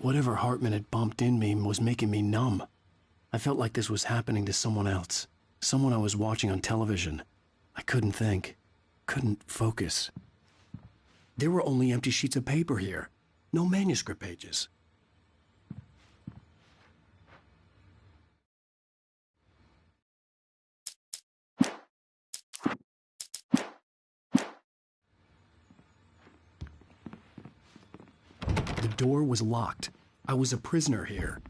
Whatever Hartman had bumped in me was making me numb. I felt like this was happening to someone else. Someone I was watching on television. I couldn't think. Couldn't focus. There were only empty sheets of paper here. No manuscript pages. The door was locked. I was a prisoner here.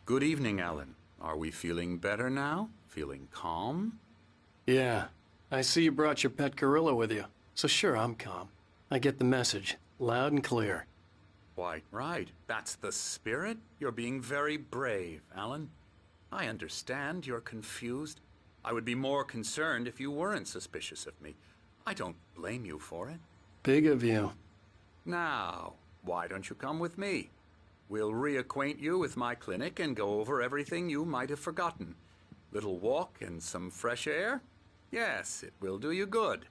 Good evening, Alan. Are we feeling better now? Feeling calm? Yeah. I see you brought your pet gorilla with you. So sure, I'm calm. I get the message. Loud and clear. Quite right. That's the spirit. You're being very brave, Alan. I understand you're confused. I would be more concerned if you weren't suspicious of me. I don't blame you for it. Big of you. Now, why don't you come with me? We'll reacquaint you with my clinic and go over everything you might have forgotten. Little walk and some fresh air? Yes, it will do you good.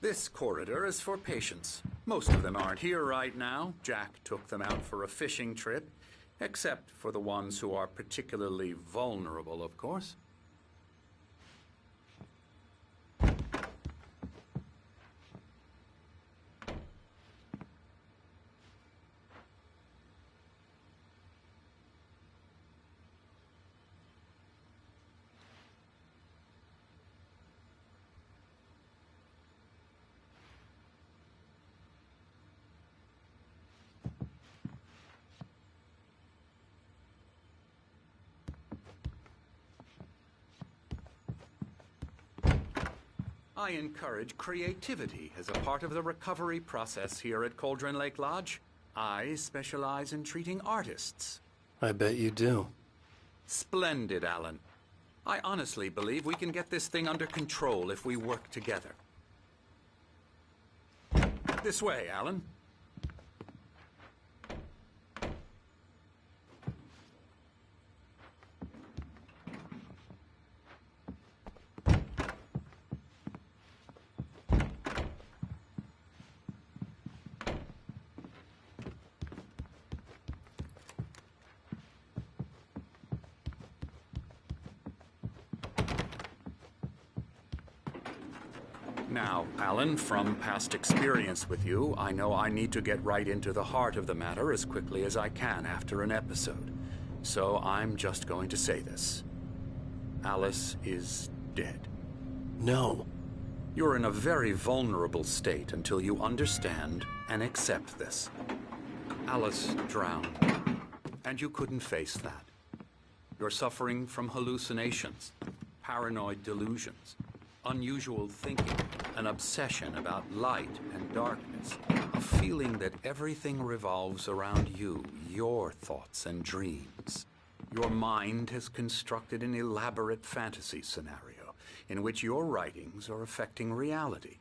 This corridor is for patients. Most of them aren't here right now. Jack took them out for a fishing trip, except for the ones who are particularly vulnerable, of course. I encourage creativity as a part of the recovery process here at Cauldron Lake Lodge. I specialize in treating artists. I bet you do. Splendid, Alan. I honestly believe we can get this thing under control if we work together. This way, Alan. Now, Alan, from past experience with you, I know I need to get right into the heart of the matter as quickly as I can after an episode. So I'm just going to say this. Alice is dead. No. You're in a very vulnerable state until you understand and accept this. Alice drowned, and you couldn't face that. You're suffering from hallucinations, paranoid delusions, unusual thinking, an obsession about light and darkness, a feeling that everything revolves around you, your thoughts and dreams. Your mind has constructed an elaborate fantasy scenario in which your writings are affecting reality.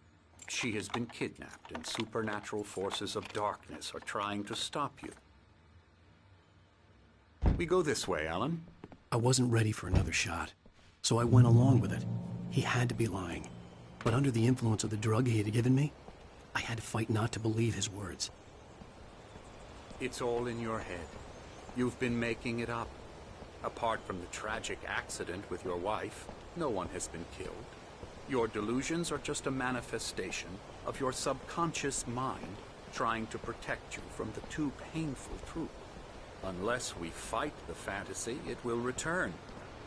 She has been kidnapped and supernatural forces of darkness are trying to stop you. We go this way, Alan. I wasn't ready for another shot, so I went along with it. He had to be lying. But under the influence of the drug he had given me, I had to fight not to believe his words. It's all in your head. You've been making it up. Apart from the tragic accident with your wife, no one has been killed. Your delusions are just a manifestation of your subconscious mind trying to protect you from the too painful truth. Unless we fight the fantasy, it will return.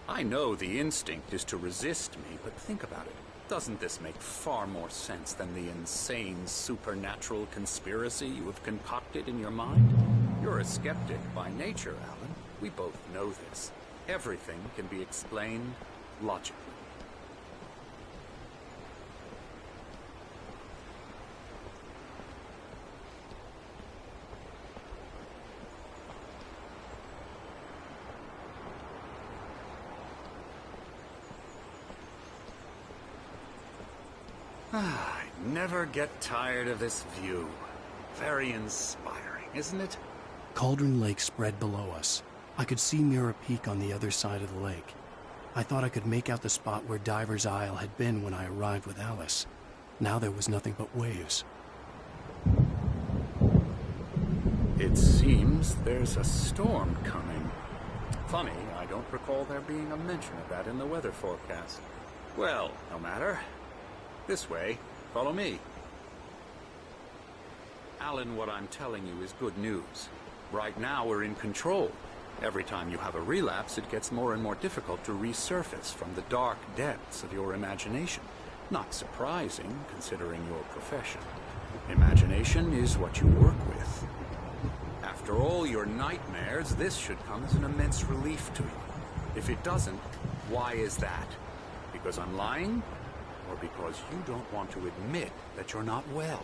I know the instinct is to resist me, but think about it. Doesn't this make far more sense than the insane supernatural conspiracy you have concocted in your mind? You're a skeptic by nature, Alan. We both know this. Everything can be explained logically. I never get tired of this view. Very inspiring, isn't it? Cauldron Lake spread below us. I could see Mirror Peak on the other side of the lake. I thought I could make out the spot where Diver's Isle had been when I arrived with Alice. Now there was nothing but waves. It seems there's a storm coming. Funny, I don't recall there being a mention of that in the weather forecast. Well, no matter. This way. Follow me. Alan, what I'm telling you is good news. Right now we're in control. Every time you have a relapse, it gets more and more difficult to resurface from the dark depths of your imagination. Not surprising, considering your profession. Imagination is what you work with. After all your nightmares, this should come as an immense relief to you. If it doesn't, why is that? Because I'm lying? Or because you don't want to admit that you're not well?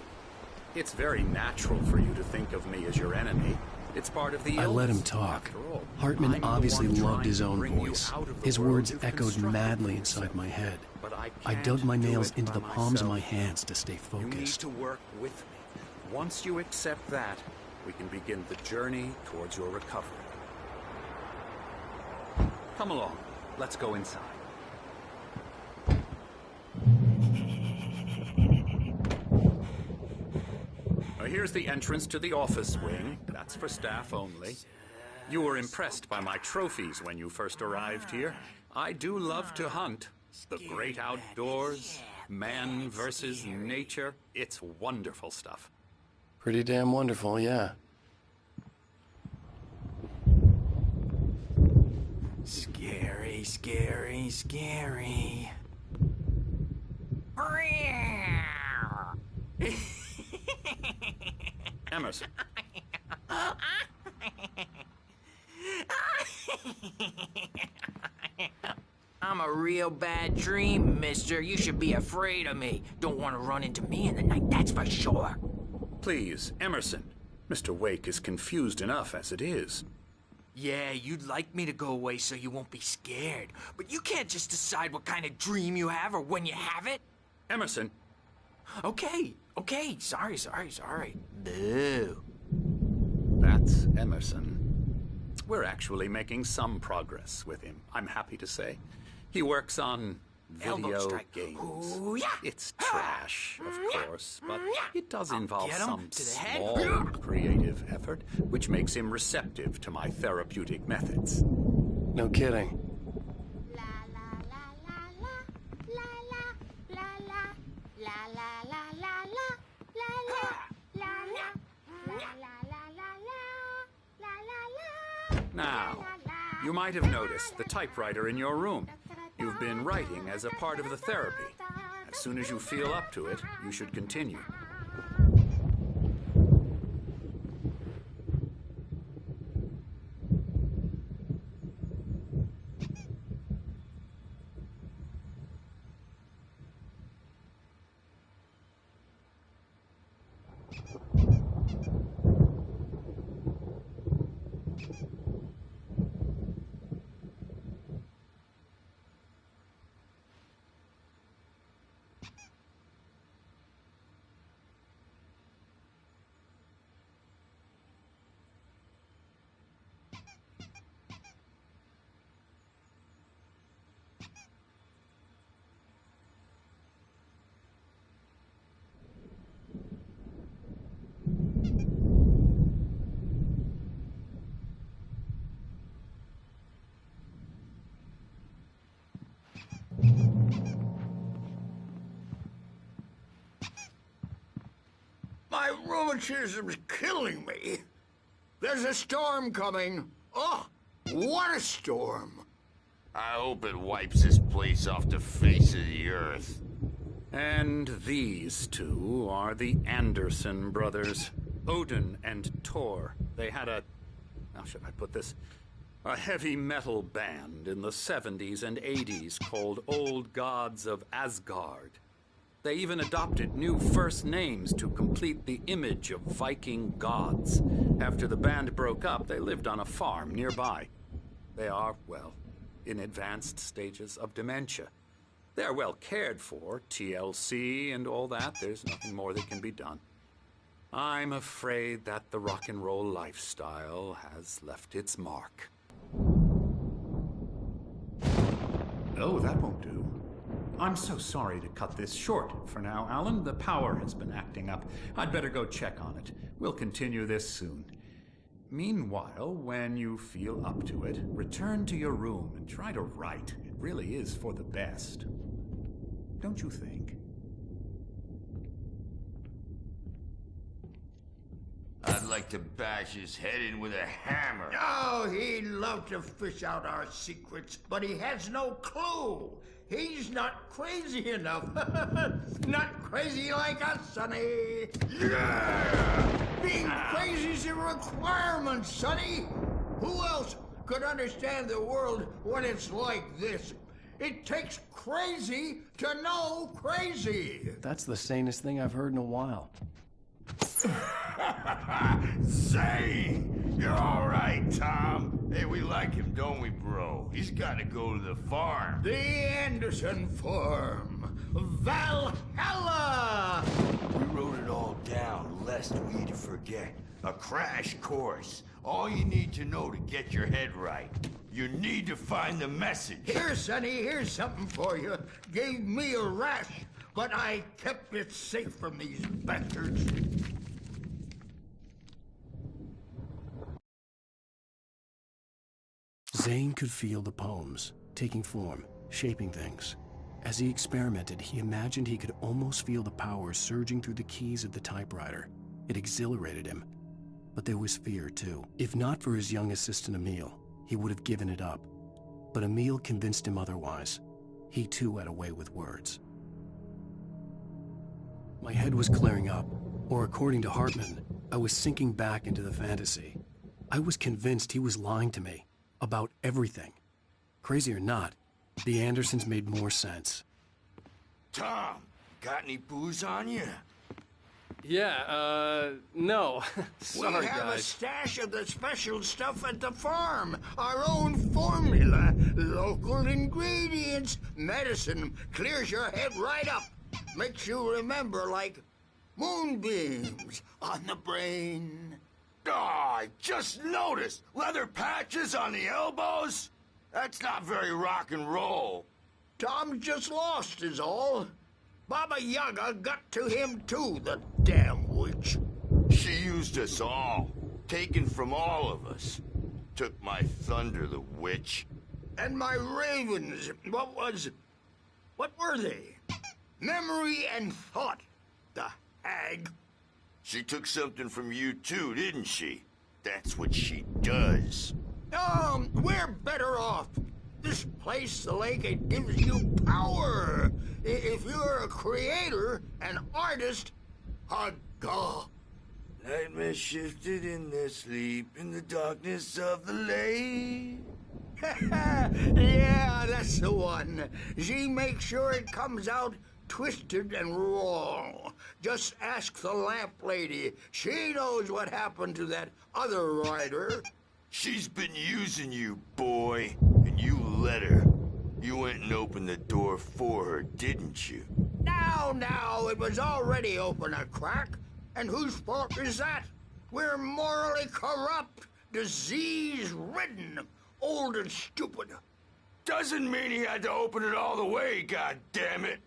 It's very natural for you to think of me as your enemy. It's part of the illness. I let him talk. Hartman obviously loved his own voice. His words echoed madly inside my head. I dug my nails into the palms of my hands to stay focused. You need to work with me. Once you accept that, we can begin the journey towards your recovery. Come along. Let's go inside. Here's the entrance to the office wing. That's for staff only. You were impressed by my trophies when you first arrived here. I do love to hunt. The great outdoors, man versus nature. It's wonderful stuff. Pretty damn wonderful, yeah. Scary, scary, scary. Emerson. I'm a real bad dream, mister. You should be afraid of me. Don't want to run into me in the night, that's for sure. Please, Emerson. Mr. Wake is confused enough as it is. Yeah, you'd like me to go away so you won't be scared. But you can't just decide what kind of dream you have or when you have it. Emerson. Okay. Sorry. Boo. That's Emerson. We're actually making some progress with him, I'm happy to say. He works on video games. Ooh, yeah. It's trash, of course, but it does involve get him some to the head. small creative effort, which makes him receptive to my therapeutic methods. No kidding. Now, you might have noticed the typewriter in your room. You've been writing as a part of the therapy. As soon as you feel up to it, you should continue. My rheumatism's killing me. There's a storm coming. Oh, what a storm. I hope it wipes this place off the face of the earth. And these two are the Anderson brothers, Odin and Thor. They had how should I put this? A heavy metal band in the 70s and 80s called Old Gods of Asgard. They even adopted new first names to complete the image of Viking gods. After the band broke up, they lived on a farm nearby. They are, well, in advanced stages of dementia. They're well cared for, TLC and all that. There's nothing more that can be done. I'm afraid that the rock and roll lifestyle has left its mark. Oh, that won't do. I'm so sorry to cut this short for now, Alan. The power has been acting up. I'd better go check on it. We'll continue this soon. Meanwhile, when you feel up to it, return to your room and try to write. It really is for the best. Don't you think? I'd like to bash his head in with a hammer. Oh, he'd love to fish out our secrets, but he has no clue. He's not crazy enough. Not crazy like us, Sonny. Yeah! Being crazy's a requirement, Sonny. Who else could understand the world when it's like this? It takes crazy to know crazy. That's the sanest thing I've heard in a while. Zane! You're all right, Tom. Hey, we like him, don't we, bro? He's got to go to the farm. The Anderson Farm. Valhalla! We wrote it all down, lest we forget. A crash course. All you need to know to get your head right. You need to find the message. Here, Sonny, here's something for you. Gave me a rash, but I kept it safe from these bastards. Zane could feel the poems, taking form, shaping things. As he experimented, he imagined he could almost feel the power surging through the keys of the typewriter. It exhilarated him. But there was fear, too. If not for his young assistant Emil, he would have given it up. But Emil convinced him otherwise. He, too, had a way with words. My head was clearing up, or according to Hartman, I was sinking back into the fantasy. I was convinced he was lying to me. About everything. Crazy or not, the Andersons made more sense. Tom, got any booze on you? Yeah, no. Sorry, we have a guys. stash of the special stuff at the farm. Our own formula. Local ingredients. Medicine clears your head right up. Makes you remember like moonbeams on the brain. Oh, I just noticed. Leather patches on the elbows? That's not very rock and roll. Tom just lost is all. Baba Yaga got to him too, the damn witch. She used us all. Taken from all of us. Took my thunder, the witch. And my ravens, what were they? Memory and thought, the hag. She took something from you too, didn't she? That's what she does. We're better off. This place, the lake, it gives you power. If you're a creator, an artist, a god. Nightmare shifted in their sleep in the darkness of the lake. Yeah, that's the one. She makes sure it comes out twisted and wrong. Just ask the lamp lady. She knows what happened to that other rider. She's been using you, boy, and you let her. You went and opened the door for her, didn't you? Now, it was already open a crack. And whose fault is that? We're morally corrupt, disease-ridden, old and stupid. Doesn't mean he had to open it all the way, goddammit.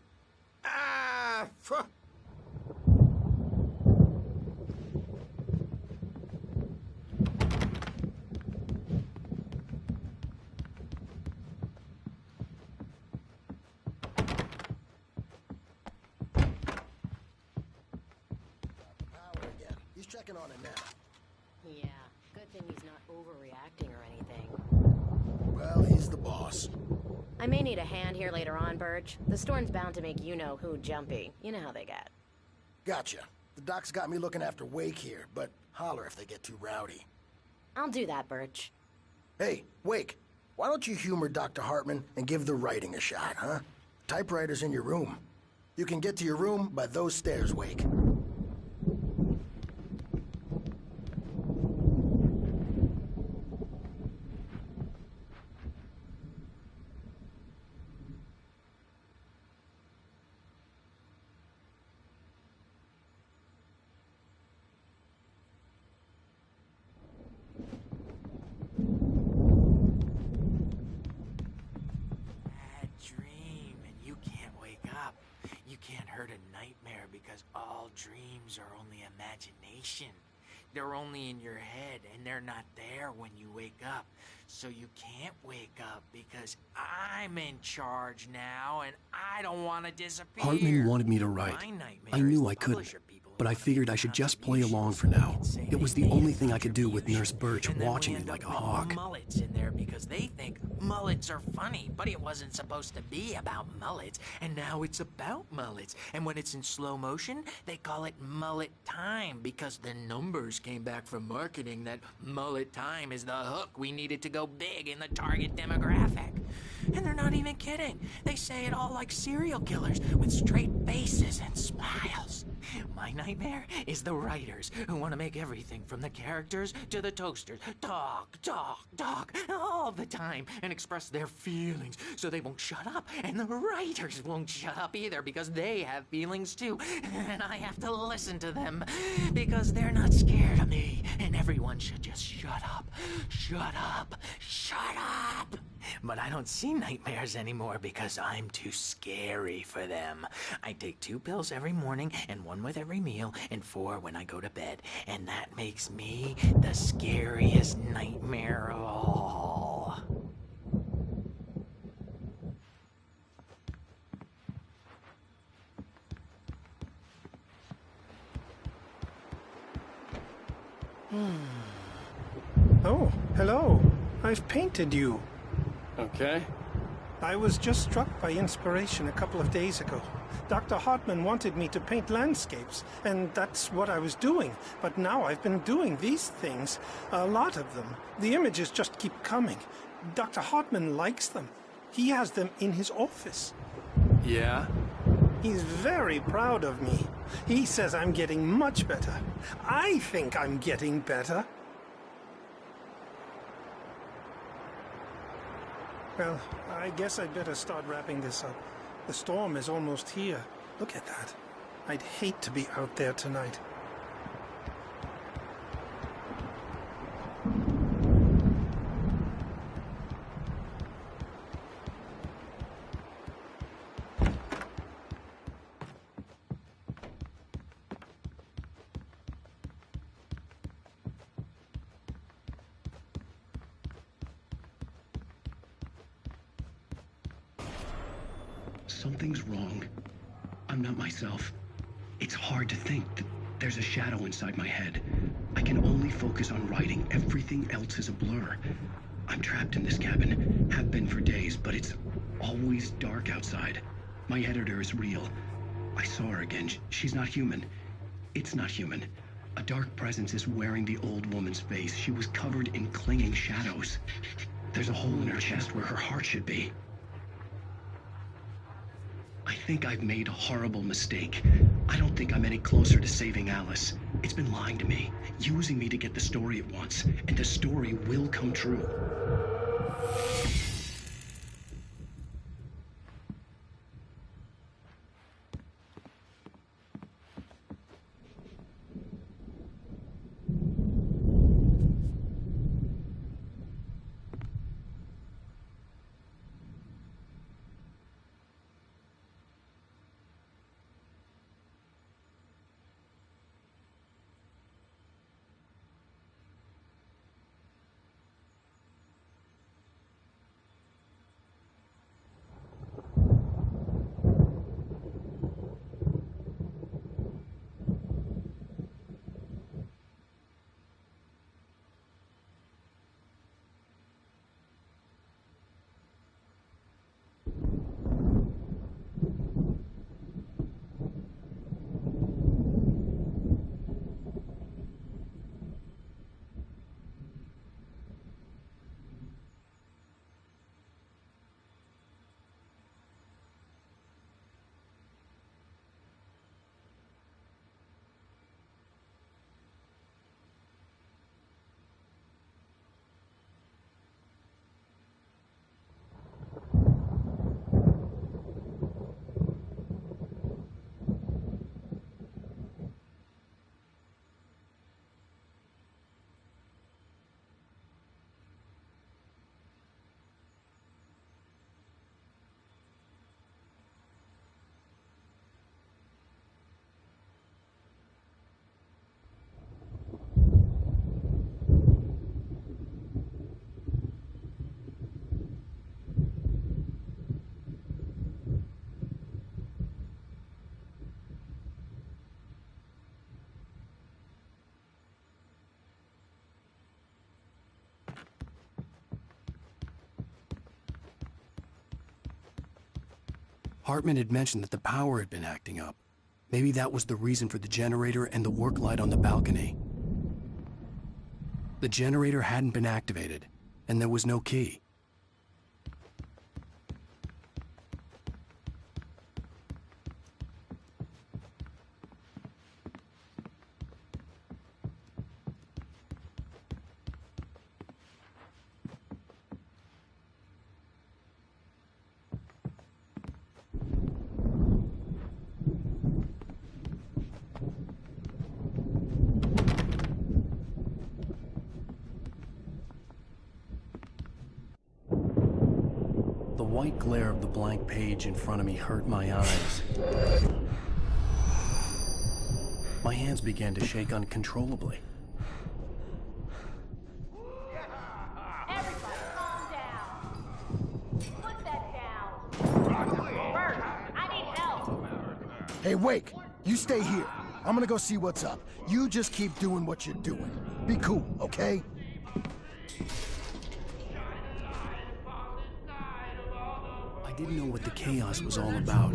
He's checking on it now. Yeah, good thing he's not overreacting or anything. Well, he's the boss. I may need a hand here later on, Birch. The storm's bound to make you-know-who jumpy. You know how they get. Gotcha. The doc's got me looking after Wake here, but holler if they get too rowdy. I'll do that, Birch. Hey, Wake, why don't you humor Dr. Hartman and give the writing a shot, huh? Typewriter's in your room. You can get to your room by those stairs, Wake. heard a nightmare because all dreams are only imagination. They're only in your head, and they're not there when you wake up. So you can't wake up because I'm in charge now, and I don't want to disappear. Hartman wanted me to write. I knew I couldn't, but I figured I should just play along for now. It was the only thing I could do with Nurse Birch watching me like a hawk. Mullets in there because they think mullets are funny, but it wasn't supposed to be about mullets, and now it's about mullets. And when it's in slow motion, they call it mullet time because the numbers came back from marketing that mullet time is the hook we needed to go big in the target demographic. And they're not even kidding. They say it all like serial killers with straight faces and smiles. My nightmare is the writers who want to make everything from the characters to the toasters talk all the time and express their feelings so they won't shut up, and the writers won't shut up either because they have feelings too, and I have to listen to them because they're not scared of me, and everyone should just shut up. But I don't see nightmares anymore because I'm too scary for them. I take 2 pills every morning and 1 with every meal and 4 when I go to bed. And that makes me the scariest nightmare of all. Oh, hello. I've painted you. Okay. I was just struck by inspiration a couple of days ago. Dr. Hartman wanted me to paint landscapes, and that's what I was doing. But now I've been doing these things, a lot of them. The images just keep coming. Dr. Hartman likes them. He has them in his office. Yeah? He's very proud of me. He says I'm getting much better. I think I'm getting better. Well, I guess I'd better start wrapping this up. The storm is almost here. Look at that. I'd hate to be out there tonight. Something's wrong. I'm not myself. It's hard to think that there's a shadow inside my head. I can only focus on writing. Everything else is a blur. I'm trapped in this cabin. Have been for days, but it's always dark outside. My editor is real. I saw her again. She's not human. It's not human. A dark presence is wearing the old woman's face. She was covered in clinging shadows. There's a hole in her chest where her heart should be. I think I've made a horrible mistake. I don't think I'm any closer to saving Alice. It's been lying to me, using me to get the story it wants, and the story will come true. Hartman had mentioned that the power had been acting up. Maybe that was the reason for the generator and the work light on the balcony. The generator hadn't been activated, and there was no key. The white glare of the blank page in front of me hurt my eyes. My hands began to shake uncontrollably. Everybody, calm down. Put that down. Bert, I need help. Hey, Wake, you stay here. I'm gonna go see what's up. You just keep doing what you're doing. Be cool, okay? I didn't know what the chaos was all about,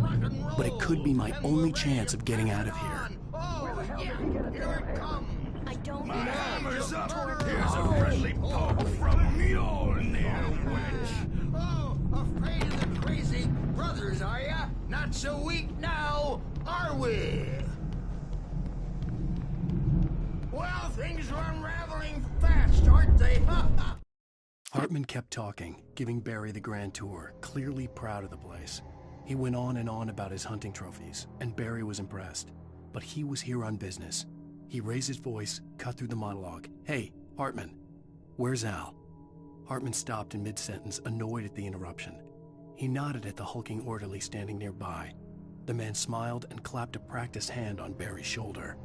but it could be my only chance of getting out of here. Here it comes. I don't My know. hammer's up! Here's a friendly poke from Mjolnir, wench! Oh, afraid of the crazy brothers, are ya? Not so weak now, are we? Well, things are unraveling fast, aren't they? Hartman kept talking, giving Barry the grand tour, clearly proud of the place. He went on and on about his hunting trophies, and Barry was impressed. But he was here on business. He raised his voice, cut through the monologue. Hey, Hartman, where's Al? Hartman stopped in mid-sentence, annoyed at the interruption. He nodded at the hulking orderly standing nearby. The man smiled and clapped a practiced hand on Barry's shoulder.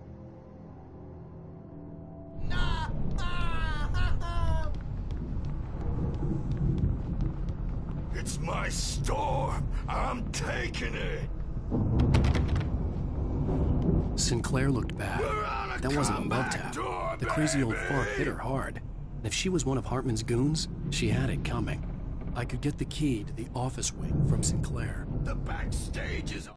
It's my storm! I'm taking it! Sinclair looked bad. That wasn't a love tap. The crazy old fart hit her hard. And if she was one of Hartman's goons, she had it coming. I could get the key to the office wing from Sinclair. The backstage is...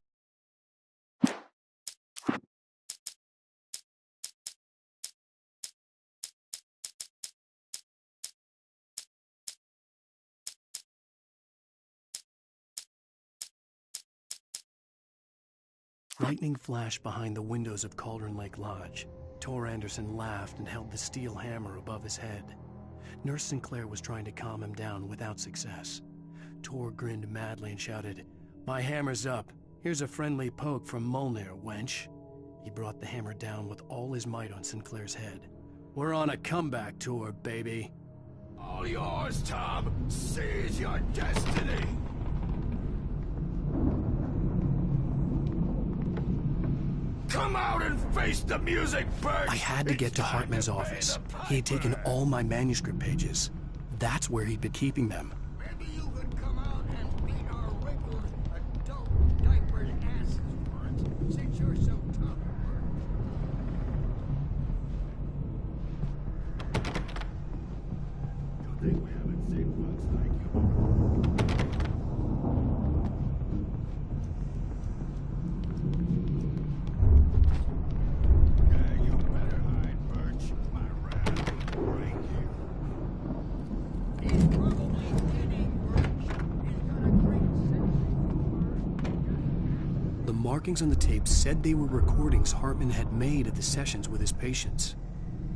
Lightning flashed behind the windows of Cauldron Lake Lodge. Tor Anderson laughed and held the steel hammer above his head. Nurse Sinclair was trying to calm him down without success. Tor grinned madly and shouted, "My hammer's up. Here's a friendly poke from Mjolnir, wench." He brought the hammer down with all his might on Sinclair's head. "We're on a comeback tour, baby." All yours, Tom! Seize your destiny! Come out and face the music, Bert! I had to get to Hartman's office. He had taken all my manuscript pages. That's where he'd been keeping them. Maybe you could come out and beat our wrinkled, adult, diapered asses once, since you're so tough, Bert. You think we haven't seen bugs like you? Yeah, you better hide, Birch. My rat will break you. He's probably kidding, Birch. He's got a great sense of humor. The markings on the tape said they were recordings Hartman had made at the sessions with his patients.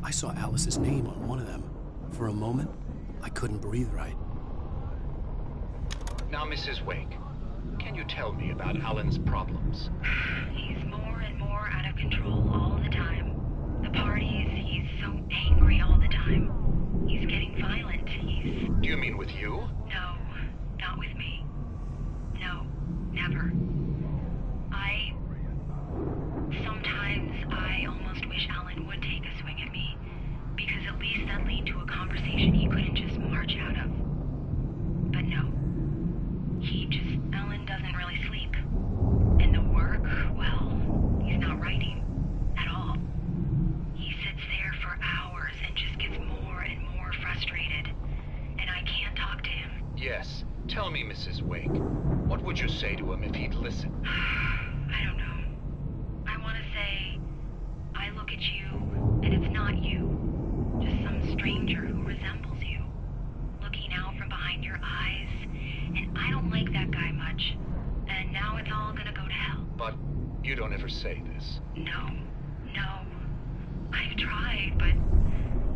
I saw Alice's name on one of them. For a moment, I couldn't breathe right. Now, Mrs. Wake, can you tell me about Alan's problems? He's more and more out of control all the time. The parties, he's so angry all the time. He's getting violent. Do you mean with you? No, not with me. No, never. Sometimes I almost wish Alan would take a swing at me, because at least that lead to a conversation he couldn't just march out of. But no. Alan doesn't really sleep. And the work, well, he's not writing at all. He sits there for hours and just gets more and more frustrated. And I can't talk to him. Yes. Tell me, Mrs. Wake, what What would you say to him if he'd listen? I don't know. I want to say, I look at you, and it's not you. Just some stranger who resembles you. Looking out from behind your eyes. And I don't like that guy much. And now it's all gonna go to hell. But you don't ever say this. No. I've tried, but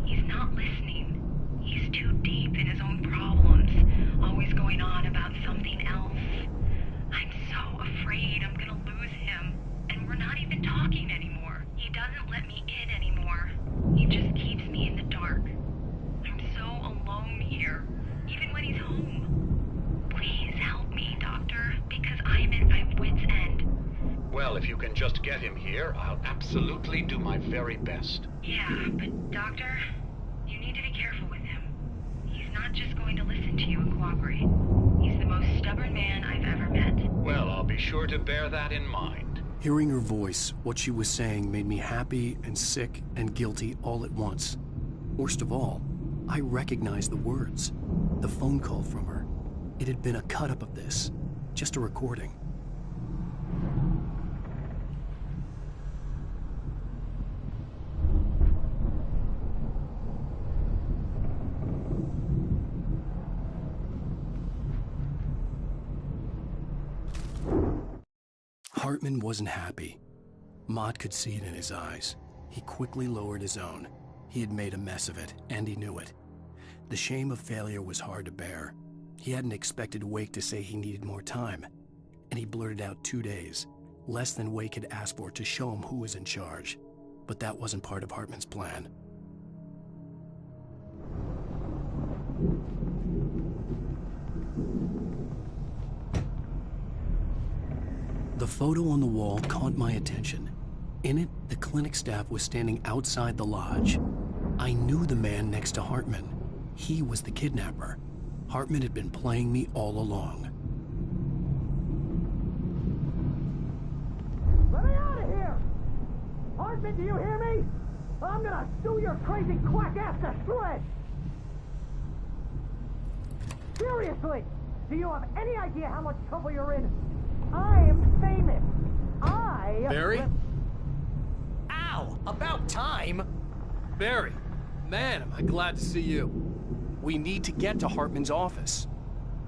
he's not listening. He's too deep in his own problems, always going on about something else. I'm so afraid I'm gonna lose him, and we're not even talking anymore. He doesn't let me in anymore. He just keeps me in the dark. I'm so alone here, even when he's home. Please help me, Doctor, because I'm at my wit's end. Well, if you can just get him here, I'll absolutely do my very best. Yeah, but Doctor, you need to be careful with him. He's not just going to listen to you and cooperate. He's the most stubborn man I've ever met. Well, I'll be sure to bear that in mind. Hearing her voice, what she was saying made me happy and sick and guilty all at once. Worst of all, I recognized the words. The phone call from her. It had been a cut-up of this. Just a recording. Hartman wasn't happy. Mott could see it in his eyes. He quickly lowered his own. He had made a mess of it, and he knew it. The shame of failure was hard to bear. He hadn't expected Wake to say he needed more time, and he blurted out 2 days, less than Wake had asked for to show him who was in charge. But that wasn't part of Hartman's plan. The photo on the wall caught my attention. In it, the clinic staff was standing outside the lodge. I knew the man next to Hartman. He was the kidnapper. Hartman had been playing me all along. Let me out of here! Hartman, do you hear me? I'm gonna sue your crazy quack ass to shreds! Seriously, do you have any idea how much trouble you're in? I am famous. Barry? Ow! About time! Barry, man, am I glad to see you. We need to get to Hartman's office.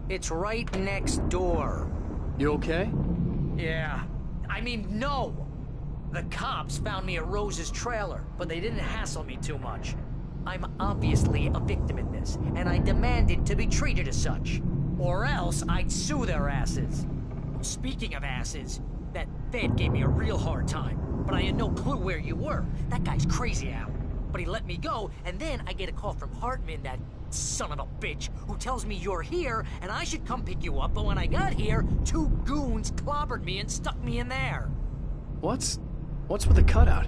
It's right next door. You okay? Yeah. I mean, no! The cops found me at Rose's trailer, but they didn't hassle me too much. I'm obviously a victim in this, and I demanded to be treated as such. Or else I'd sue their asses. Speaking of asses, that Fed gave me a real hard time, but I had no clue where you were. That guy's crazy, Al. But he let me go, and then I get a call from Hartman, that son of a bitch, who tells me you're here, and I should come pick you up, but when I got here, 2 goons clobbered me and stuck me in there. What's with the cutout?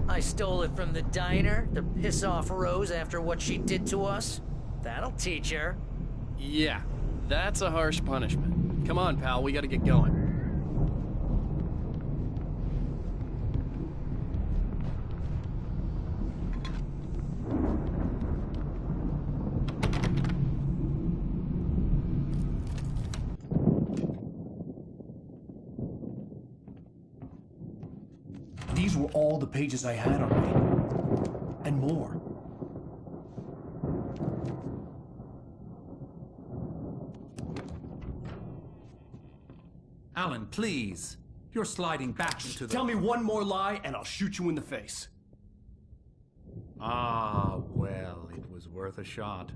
I stole it from the diner to piss off Rose after what she did to us. That'll teach her. Yeah, that's a harsh punishment. Come on, pal, we gotta get going. These were all the pages I had on me. And more. Alan, please. You're sliding back into the... Tell me one more lie and I'll shoot you in the face. Ah, well, it was worth a shot.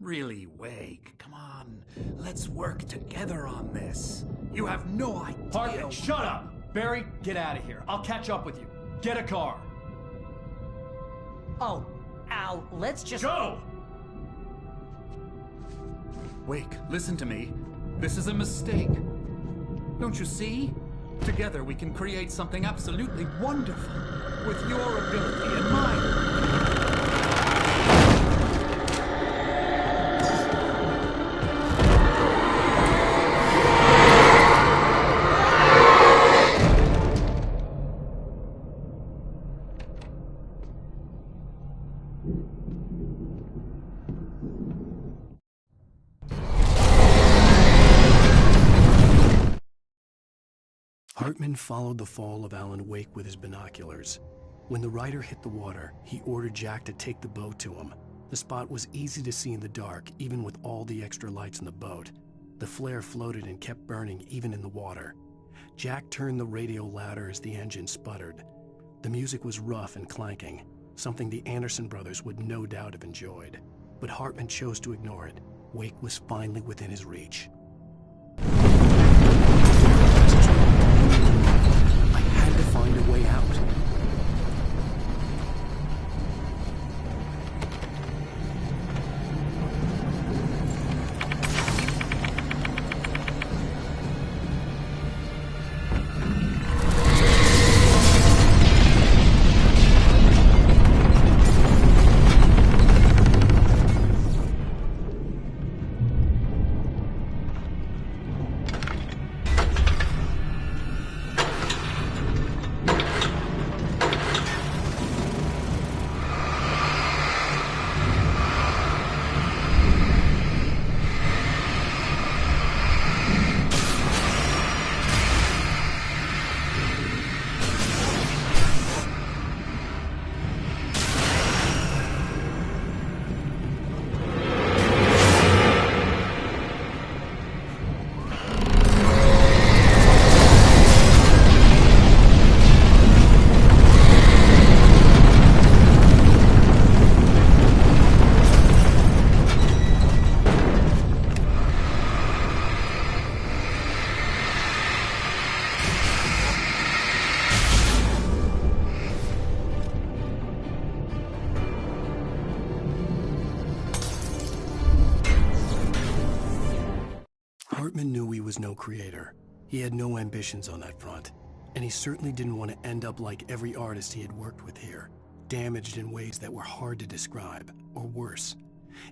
Really, Wake, come on. Let's work together on this. You have no idea... Hartman, shut up! Barry, get out of here. I'll catch up with you. Get a car. Oh, Al, let's just... Go! Wake, listen to me. This is a mistake. Don't you see? Together we can create something absolutely wonderful. With your ability and mine. Hartman followed the fall of Alan Wake with his binoculars. When the rider hit the water, he ordered Jack to take the boat to him. The spot was easy to see in the dark, even with all the extra lights in the boat. The flare floated and kept burning even in the water. Jack turned the radio louder as the engine sputtered. The music was rough and clanking, something the Anderson brothers would no doubt have enjoyed. But Hartman chose to ignore it. Wake was finally within his reach. I had to find a way out. Hartman knew he was no creator. He had no ambitions on that front, and he certainly didn't want to end up like every artist he had worked with here, damaged in ways that were hard to describe, or worse.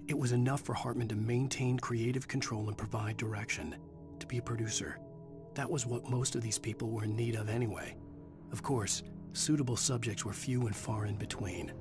It was enough for Hartman to maintain creative control and provide direction, to be a producer. That was what most of these people were in need of anyway. Of course, suitable subjects were few and far in between.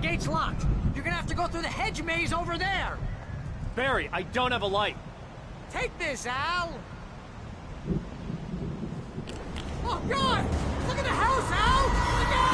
Gate's locked. You're gonna have to go through the hedge maze over there. Barry, I don't have a light. Take this, Al. Oh, God! Look at the house, Al! Look out!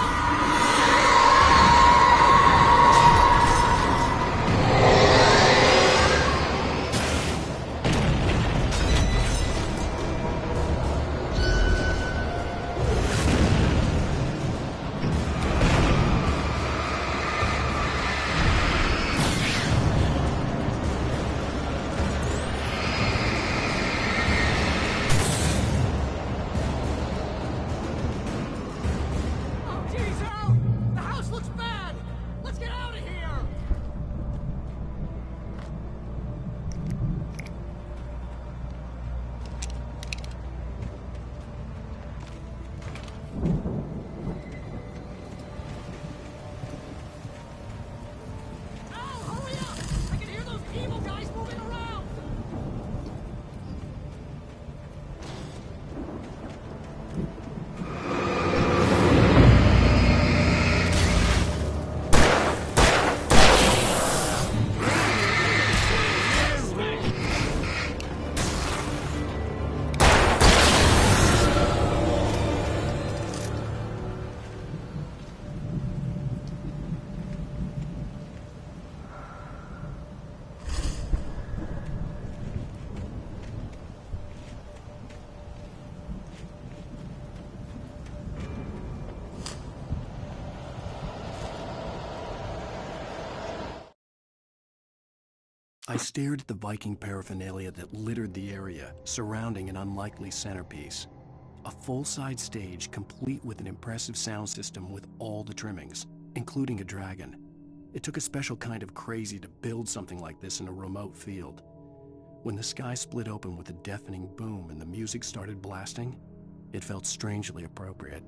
I stared at the Viking paraphernalia that littered the area, surrounding an unlikely centerpiece. A full-size stage complete with an impressive sound system with all the trimmings, including a dragon. It took a special kind of crazy to build something like this in a remote field. When the sky split open with a deafening boom and the music started blasting, it felt strangely appropriate.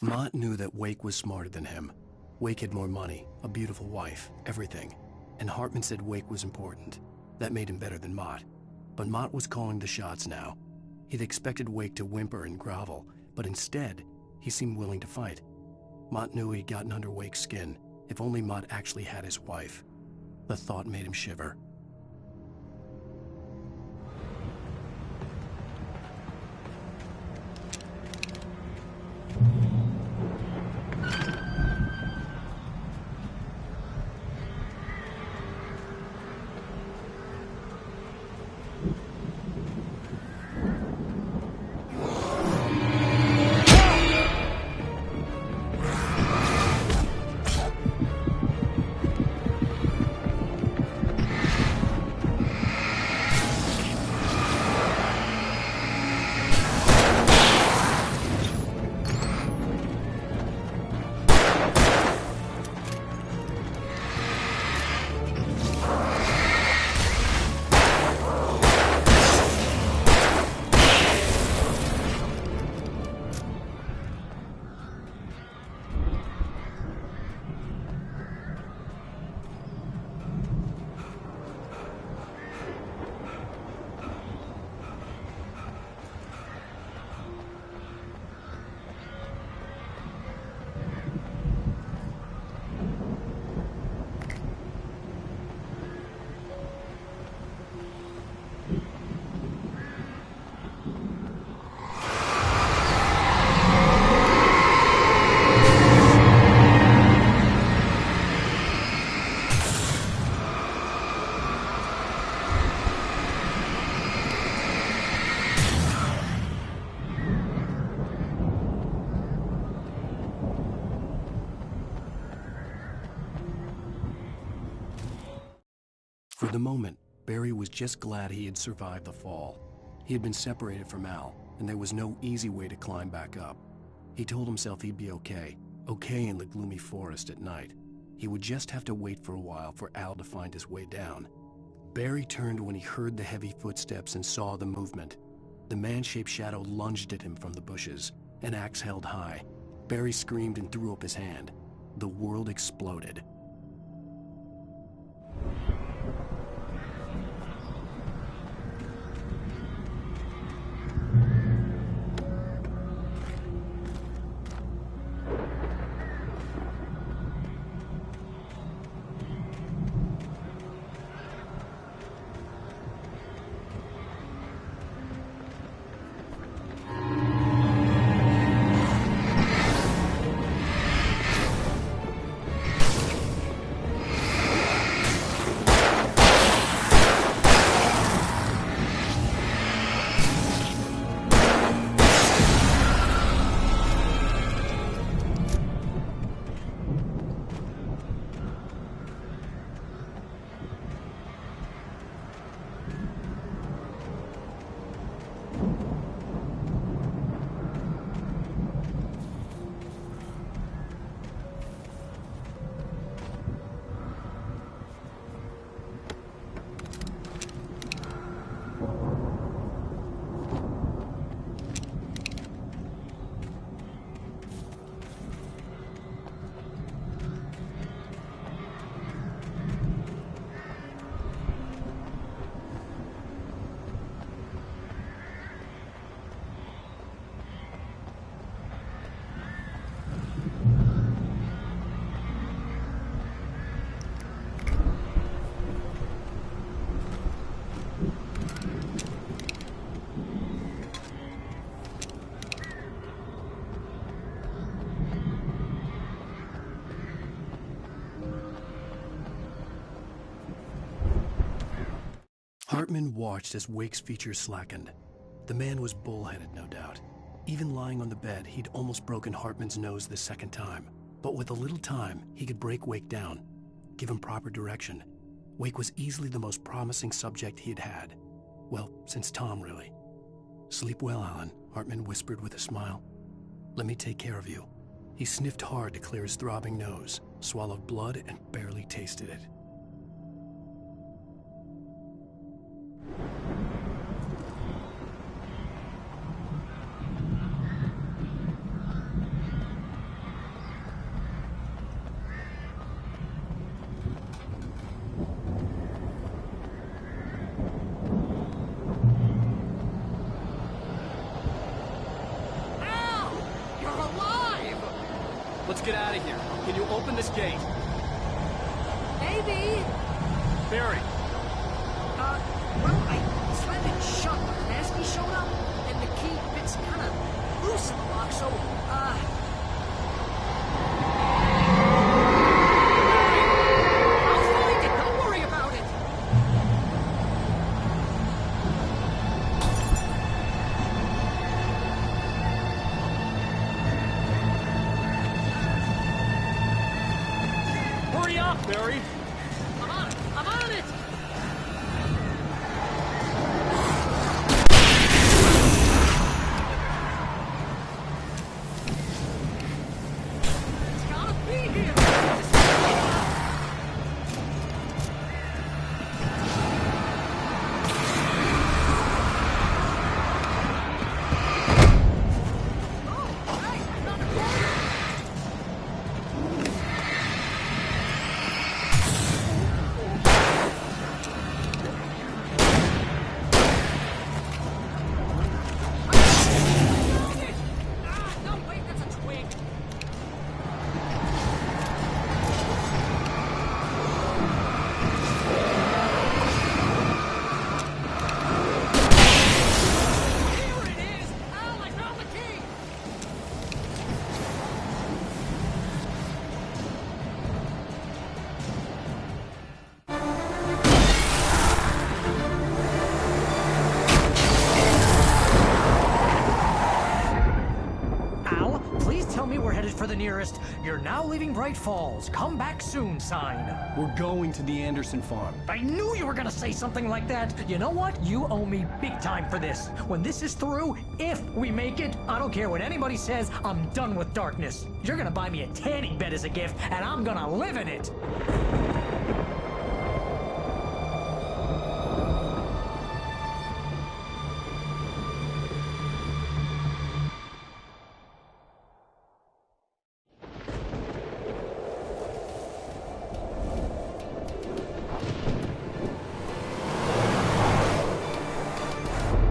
Mott knew that Wake was smarter than him. Wake had more money, a beautiful wife, everything. And Hartman said Wake was important. That made him better than Mott. But Mott was calling the shots now. He'd expected Wake to whimper and grovel, but instead, he seemed willing to fight. Mott knew he'd gotten under Wake's skin. If only Mott actually had his wife. The thought made him shiver. For the moment, Barry was just glad he had survived the fall. He had been separated from Al, and there was no easy way to climb back up. He told himself he'd be okay in the gloomy forest at night. He would just have to wait for a while for Al to find his way down. Barry turned when he heard the heavy footsteps and saw the movement. The man-shaped shadow lunged at him from the bushes, an axe held high. Barry screamed and threw up his hand. The world exploded. Hartman watched as Wake's features slackened. The man was bullheaded, no doubt. Even lying on the bed, he'd almost broken Hartman's nose the second time. But with a little time, he could break Wake down, give him proper direction. Wake was easily the most promising subject he had had. Well, since Tom, really. "Sleep well, Alan," Hartman whispered with a smile. "Let me take care of you." He sniffed hard to clear his throbbing nose, swallowed blood, and barely tasted it. Let's get out of here. Can you open this gate? Maybe. Barry. Well, I slammed it shut, but Nasty showed up, and the key fits kind of loose in the lock, so, I'll find it. Don't worry about it. Hurry up, Barry. I'm on it. I'm on it. It's gotta be here. No, wait, that's a twig. Here it is! Al, I found the key! Al, please tell me we're headed for the nearest "You're now leaving Bright Falls. Come back soon" sign. We're going to the Anderson farm. I knew you were gonna say something like that. You know what? You owe me big time for this. When this is through, if we make it, I don't care what anybody says, I'm done with darkness. You're gonna buy me a tanning bed as a gift, and I'm gonna live in it.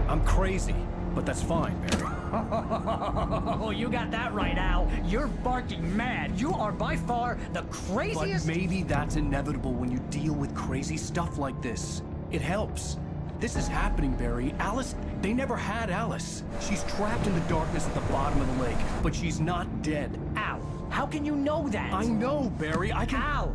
I'm crazy, but that's fine, Barry. Oh, you got that right, Al. You're barking mad. You are by far the But craziest. maybe that's inevitable when you deal with crazy stuff like this. It helps. This is happening, Barry. Alice, they never had Alice. She's trapped in the darkness at the bottom of the lake, but she's not dead. Al, how can you know that? I know, Barry. I can... Al,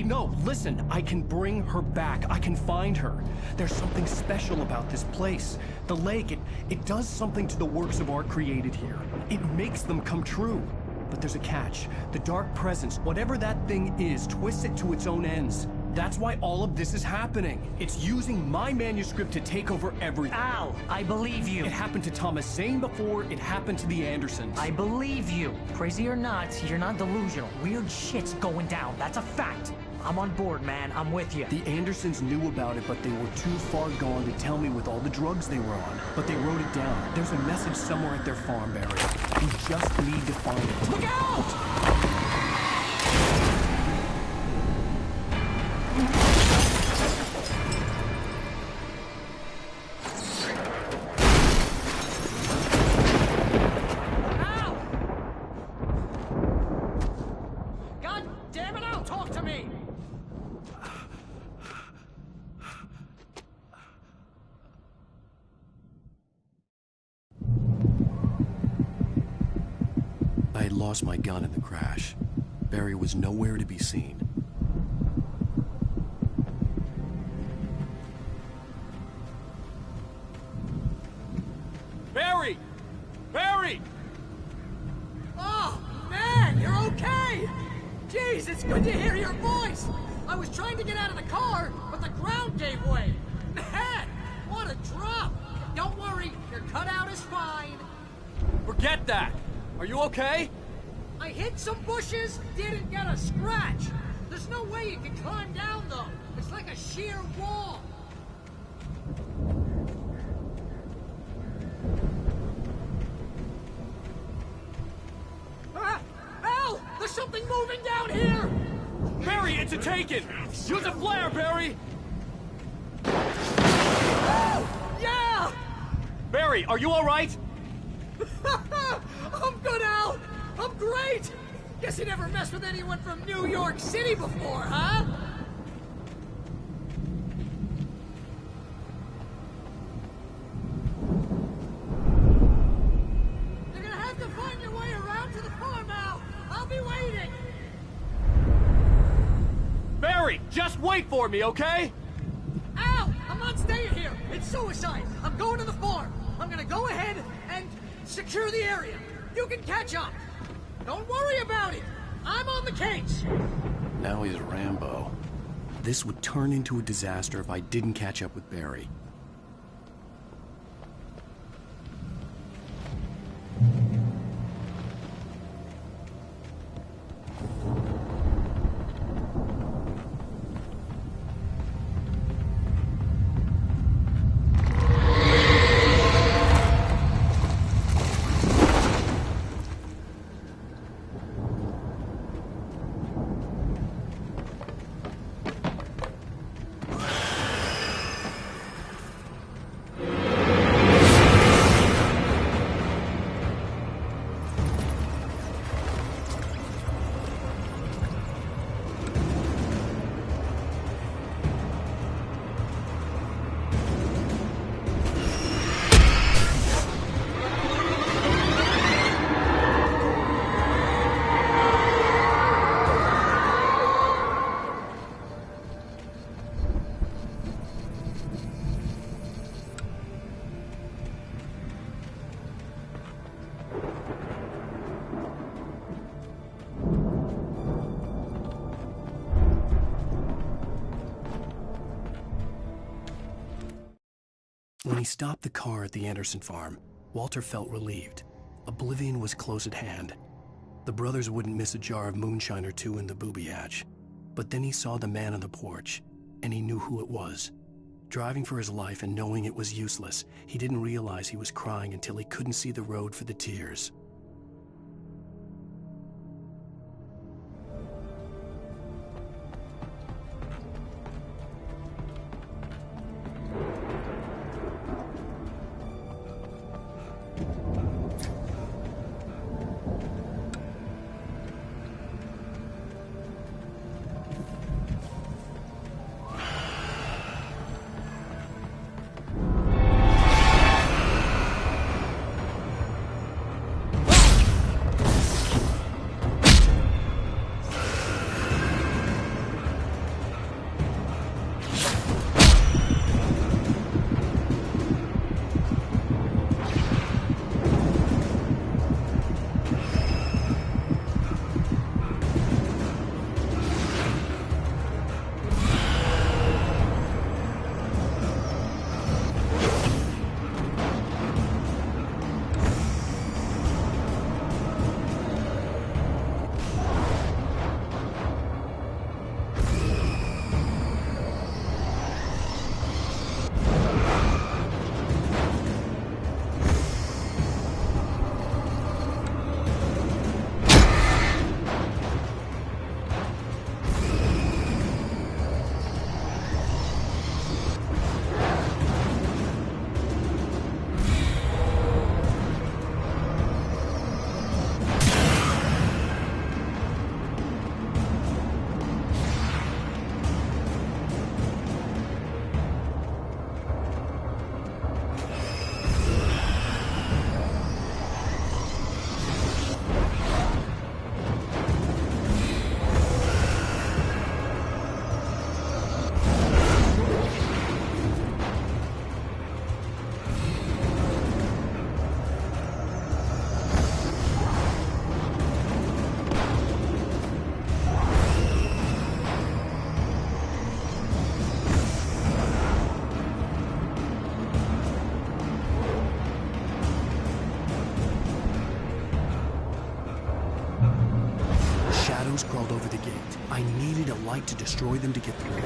No, listen. I can bring her back. I can find her. There's something special about this place. The lake, it does something to the works of art created here. It makes them come true. But there's a catch. The dark presence, whatever that thing is, twists it to its own ends. That's why all of this is happening. It's using my manuscript to take over everything. Al, I believe you. It happened to Thomas Zane before, it happened to the Andersons. I believe you. Crazy or not, you're not delusional. Weird shit's going down. That's a fact. I'm on board, man. I'm with you. The Andersons knew about it, but they were too far gone to tell me with all the drugs they were on. But they wrote it down. There's a message somewhere at their farm, Barry. We just need to find it. Look out! God damn it, Al, talk to me! I had lost my gun in the crash. Barry was nowhere to be seen. Barry! Barry! Oh, man, you're okay! Jeez, it's good to hear your voice! I was trying to get out of the car, but the ground gave way! Man, what a drop! Don't worry, your cutout is fine. Forget that! Are you okay? I hit some bushes, didn't get a scratch. There's no way you can climb down, though. It's like a sheer wall. Ah! Al! There's something moving down here! Barry, it's a Taken! Use a flare, Barry! Yeah! Barry, are you alright? I'm good, Al! I'm great! Guess you never messed with anyone from New York City before, huh? You're gonna have to find your way around to the farm now. I'll be waiting. Barry, just wait for me, okay? Al, I'm not staying here. It's suicide. I'm going to the farm. I'm gonna go ahead and secure the area. You can catch up. Don't worry about it. I'm on the case. Now he's Rambo. This would turn into a disaster if I didn't catch up with Barry. When he stopped the car at the Anderson farm, Walter felt relieved. Oblivion was close at hand. The brothers wouldn't miss a jar of moonshine or two in the booby hatch. But then he saw the man on the porch, and he knew who it was. Driving for his life and knowing it was useless, he didn't realize he was crying until he couldn't see the road for the tears. Crawled over the gate. I needed a light to destroy them to get through.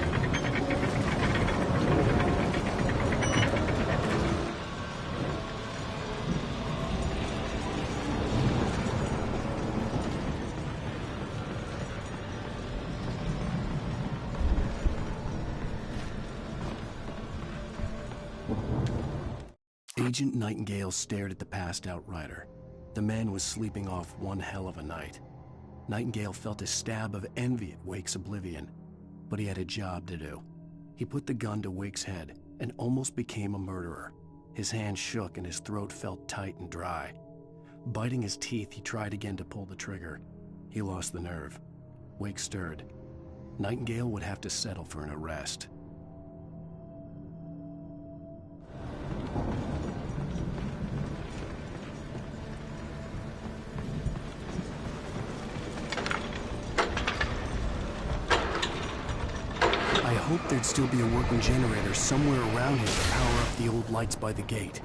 Agent Nightingale stared at the passed-out rider. The man was sleeping off one hell of a night. Nightingale felt a stab of envy at Wake's oblivion, but he had a job to do. He put the gun to Wake's head and almost became a murderer. His hand shook and his throat felt tight and dry. Biting his teeth, he tried again to pull the trigger. He lost the nerve. Wake stirred. Nightingale would have to settle for an arrest. I hoped there'd still be a working generator somewhere around here to power up the old lights by the gate.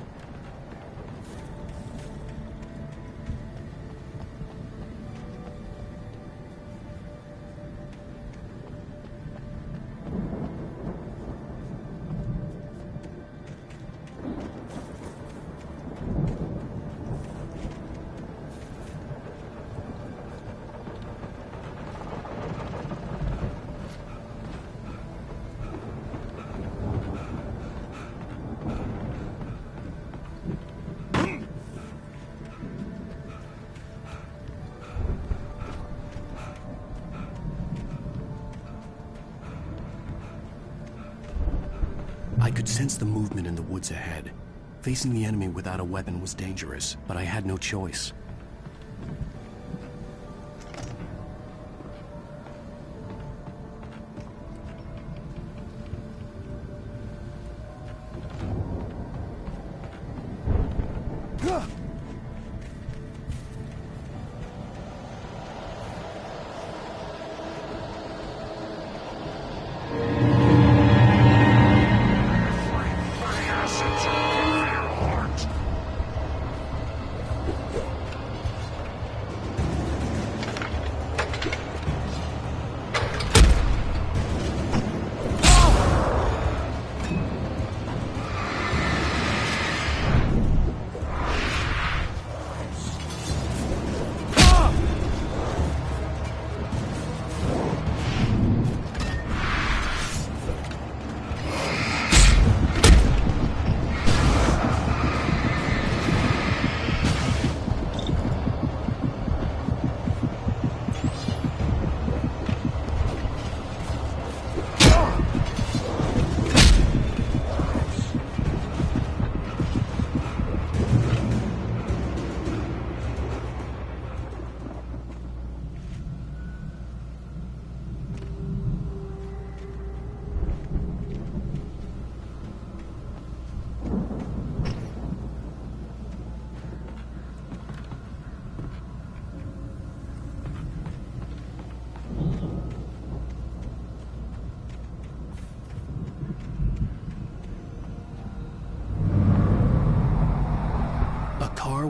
I could sense the movement in the woods ahead. Facing the enemy without a weapon was dangerous, but I had no choice.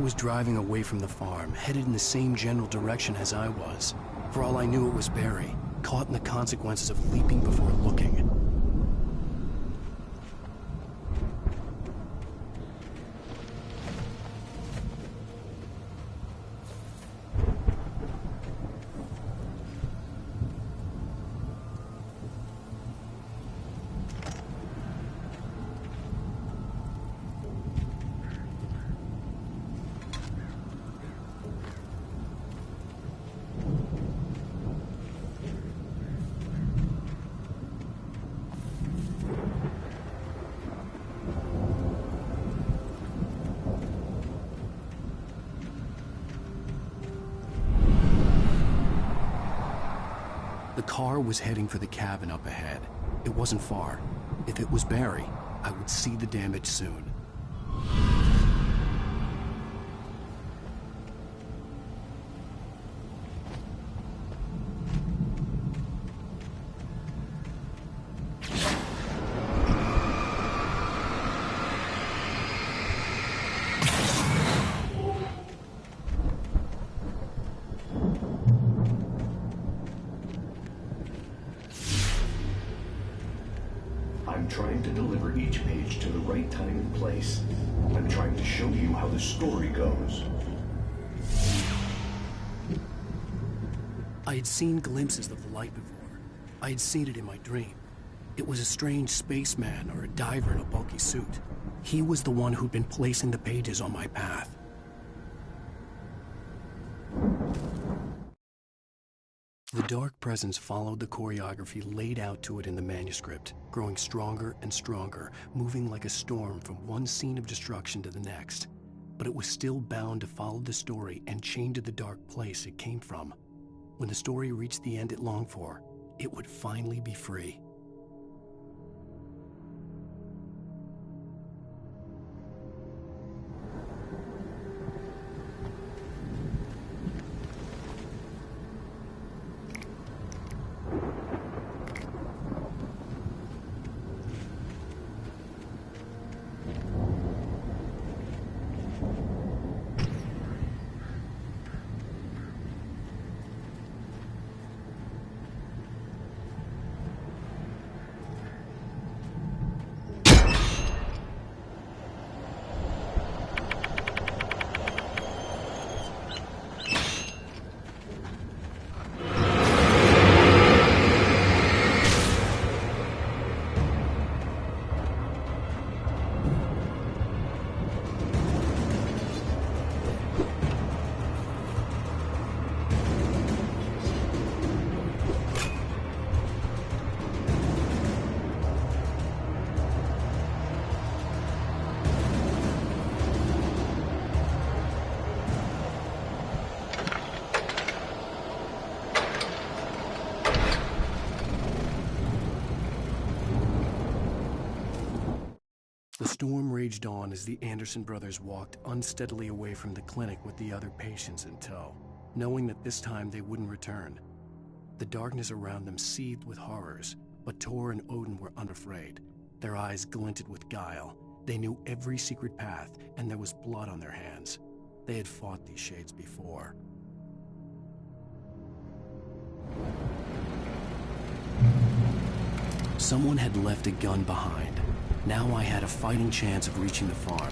Was driving away from the farm, headed in the same general direction as I was. For all I knew, it was Barry, caught in the consequences of leaping before looking. The car was heading for the cabin up ahead. It wasn't far. If it was Barry, I would see the damage soon. I'm trying to deliver each page to the right time and place. I'm trying to show you how the story goes. I had seen glimpses of the light before. I had seen it in my dream. It was a strange spaceman or a diver in a bulky suit. He was the one who'd been placing the pages on my path. The dark presence followed the choreography laid out to it in the manuscript, growing stronger and stronger, moving like a storm from one scene of destruction to the next. But it was still bound to follow the story and chained to the dark place it came from. When the story reached the end it longed for, it would finally be free. The storm raged on as the Anderson brothers walked unsteadily away from the clinic with the other patients in tow, knowing that this time they wouldn't return. The darkness around them seethed with horrors, but Tor and Odin were unafraid. Their eyes glinted with guile. They knew every secret path, and there was blood on their hands. They had fought these shades before. Someone had left a gun behind. Now I had a fighting chance of reaching the farm.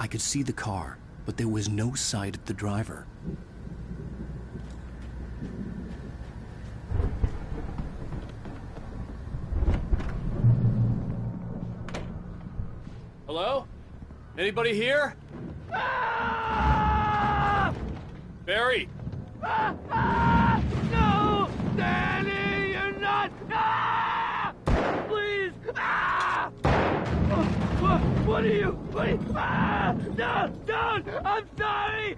I could see the car, but there was no sight of the driver. Hello? Anybody here? Barry! No! Danny, you're not! Please! What are you? No! Don't! I'm sorry!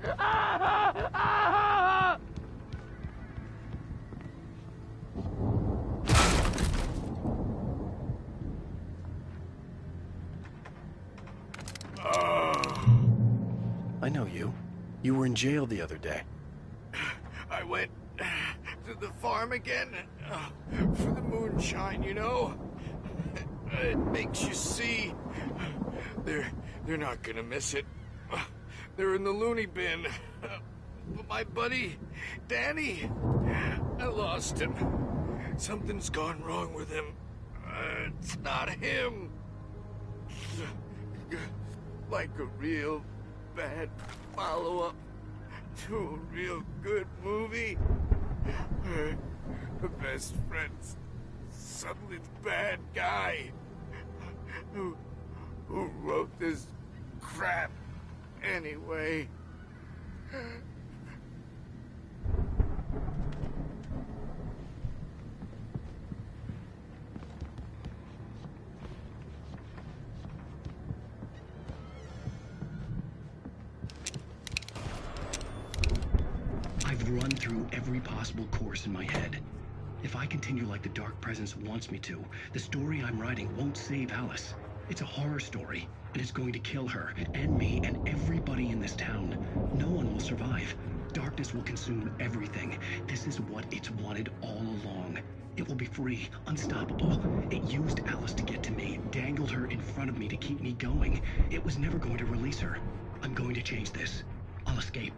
I know you. You were in jail the other day. I went to the farm again for the moonshine, you know? It makes you see. They're not gonna miss it. They're in the loony bin. But my buddy, Danny, I lost him. Something's gone wrong with him. It's not him. Like a real bad follow-up to a real good movie. The best friend's suddenly the bad guy who wrote this crap anyway. I've run through every possible course in my head. If I continue like the Dark Presence wants me to, the story I'm writing won't save Alice. It's a horror story, and it's going to kill her, and me, and everybody in this town. No one will survive. Darkness will consume everything. This is what it's wanted all along. It will be free, unstoppable. It used Alice to get to me, dangled her in front of me to keep me going. It was never going to release her. I'm going to change this. I'll escape.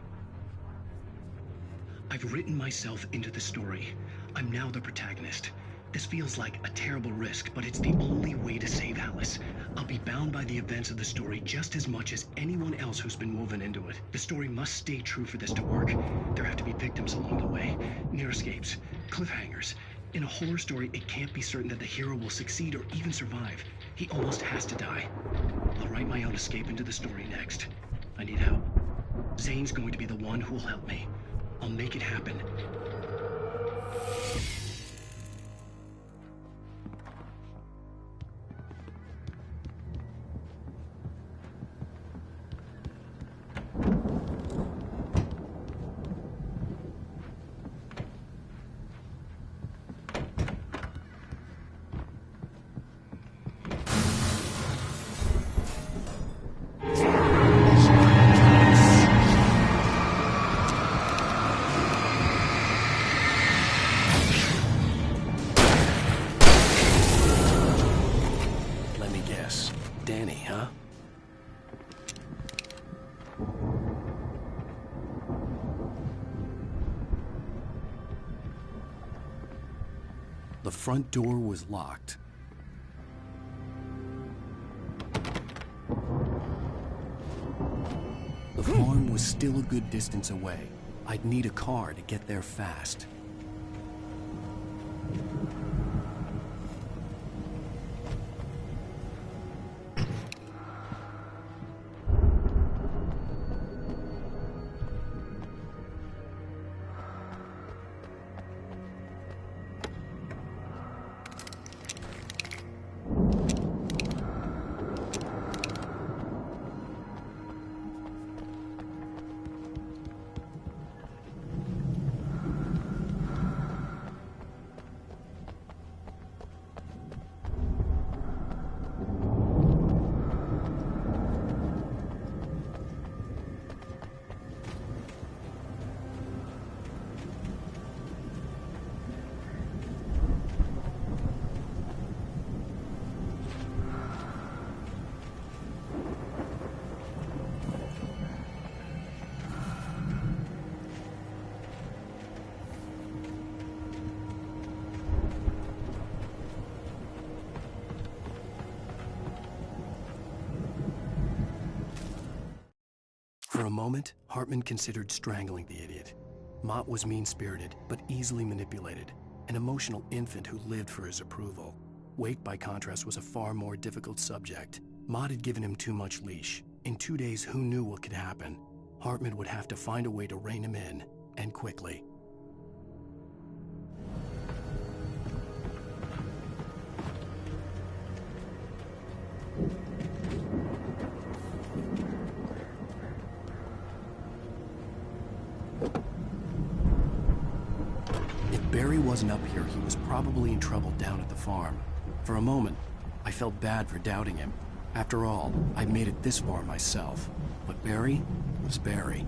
I've written myself into the story. I'm now the protagonist. This feels like a terrible risk, but it's the only way to save Alice. I'll be bound by the events of the story just as much as anyone else who's been woven into it. The story must stay true for this to work. There have to be victims along the way, near escapes, cliffhangers. In a horror story, it can't be certain that the hero will succeed or even survive. He almost has to die. I'll write my own escape into the story next. I need help. Zane's going to be the one who will help me. I'll make it happen. Danny, huh? The front door was locked. The farm was still a good distance away. I'd need a car to get there fast. For a moment, Hartman considered strangling the idiot. Mott was mean-spirited, but easily manipulated, an emotional infant who lived for his approval. Wake, by contrast, was a far more difficult subject. Mott had given him too much leash. In 2 days, who knew what could happen? Hartman would have to find a way to rein him in, and quickly. If Barry wasn't up here, he was probably in trouble down at the farm. For a moment, I felt bad for doubting him. After all, I'd made it this far myself. But Barry was Barry.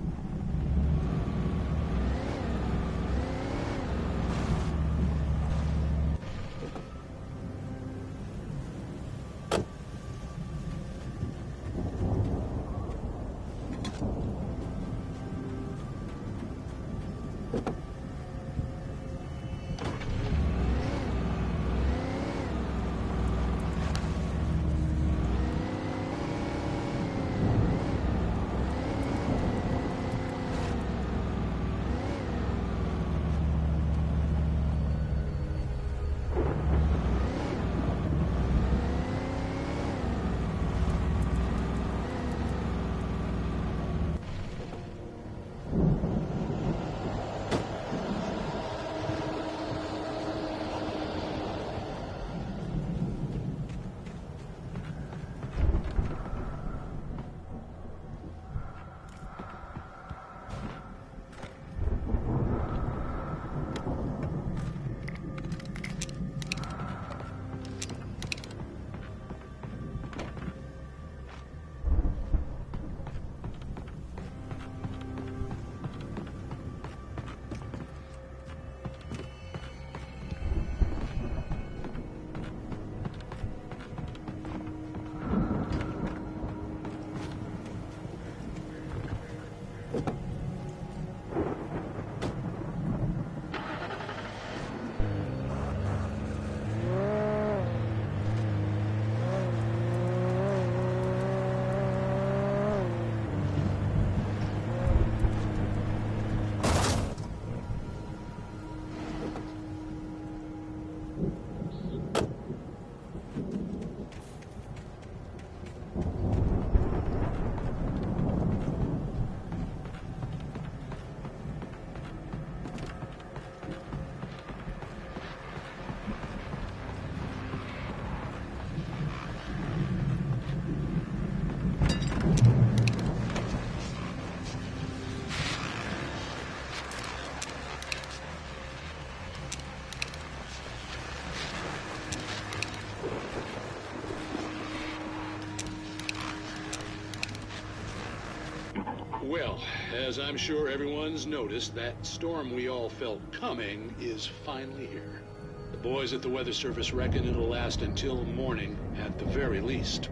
Well, as I'm sure everyone's noticed, that storm we all felt coming is finally here. The boys at the Weather Service reckon it'll last until morning at the very least.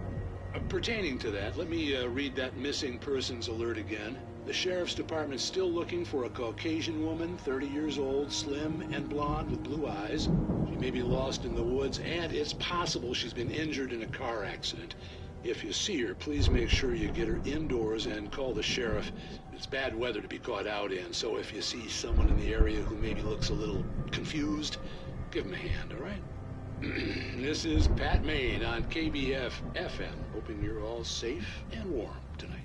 Pertaining to that, let me read that missing persons alert again. The Sheriff's Department's still looking for a Caucasian woman, 30 years old, slim and blonde with blue eyes. She may be lost in the woods, and it's possible she's been injured in a car accident. If you see her, please make sure you get her indoors and call the sheriff. It's bad weather to be caught out in, so if you see someone in the area who maybe looks a little confused, give him a hand, all right? This is Pat Maine on KBF FM, hoping you're all safe and warm tonight.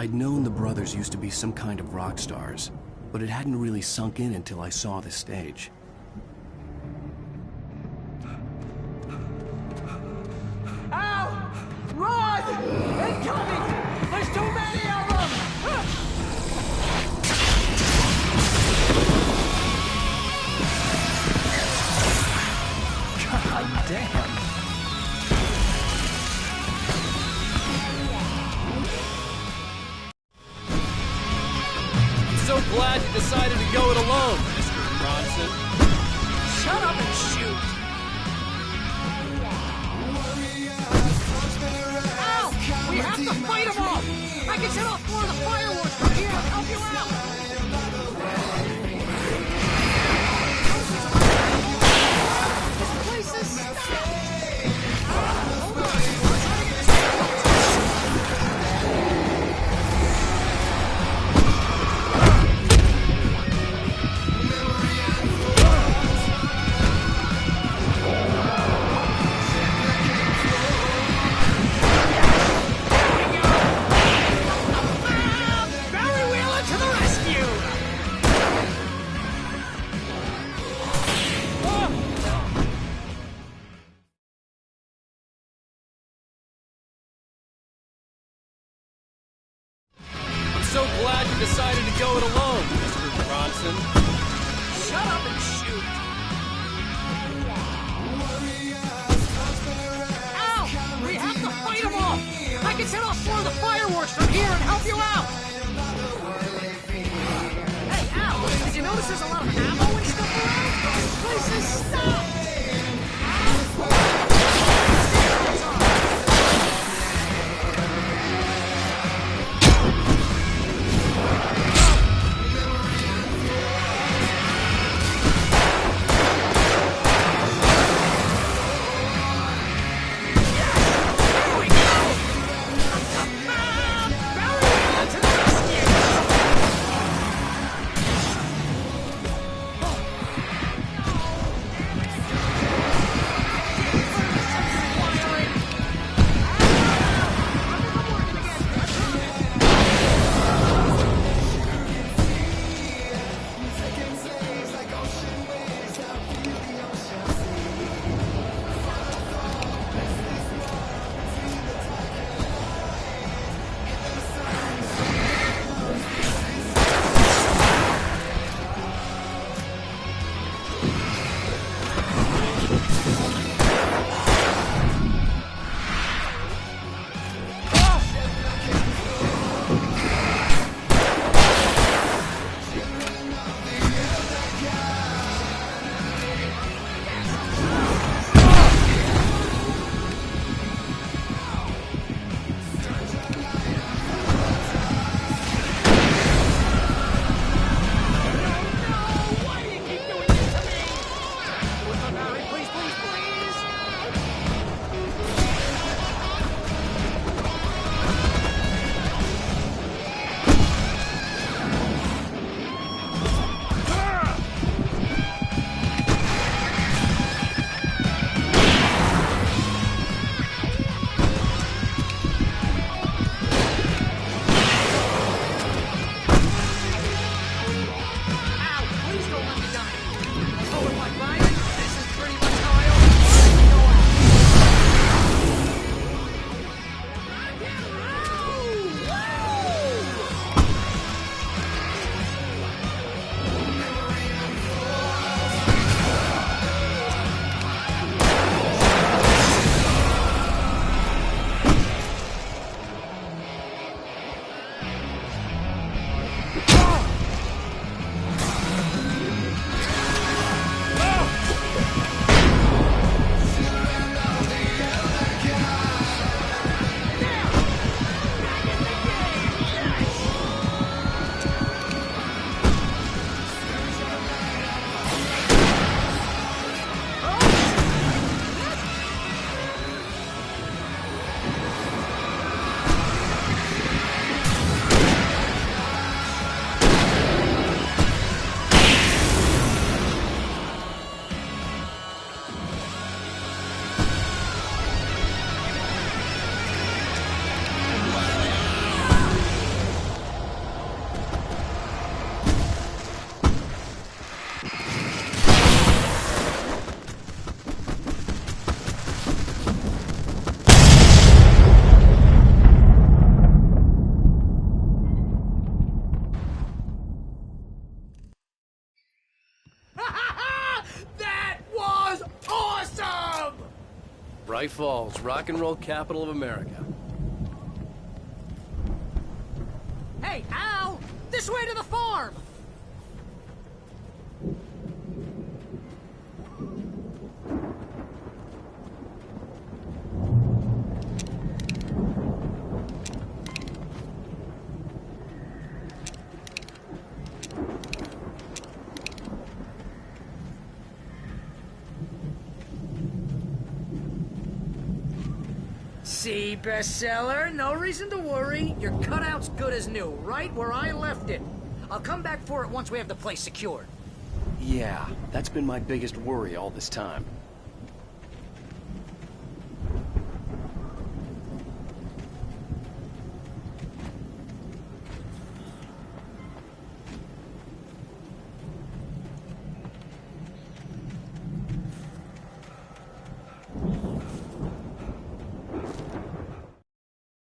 I'd known the brothers used to be some kind of rock stars, but it hadn't really sunk in until I saw the stage. Ow! Run! Incoming! There's too many of them! God damn. So glad you decided to go it alone, Mr. Bronson. Shut up and shoot! Ow! We have to fight them off! I can set off more of the fireworks from here and help you out! This place is stuck! Hold on! So glad you decided to go it alone, Mr. Bronson. Shut up and shoot! Ow! We have to fight them off! I can set off more of the fireworks from here and help you out! Hey, Al! Did you notice there's a lot of ammo and stuff around? This place is stopped! Bright Falls, rock and roll capital of America. Hey, Al! This way to the farm! See, bestseller? No reason to worry. Your cutout's good as new, right where I left it. I'll come back for it once we have the place secured. Yeah, that's been my biggest worry all this time.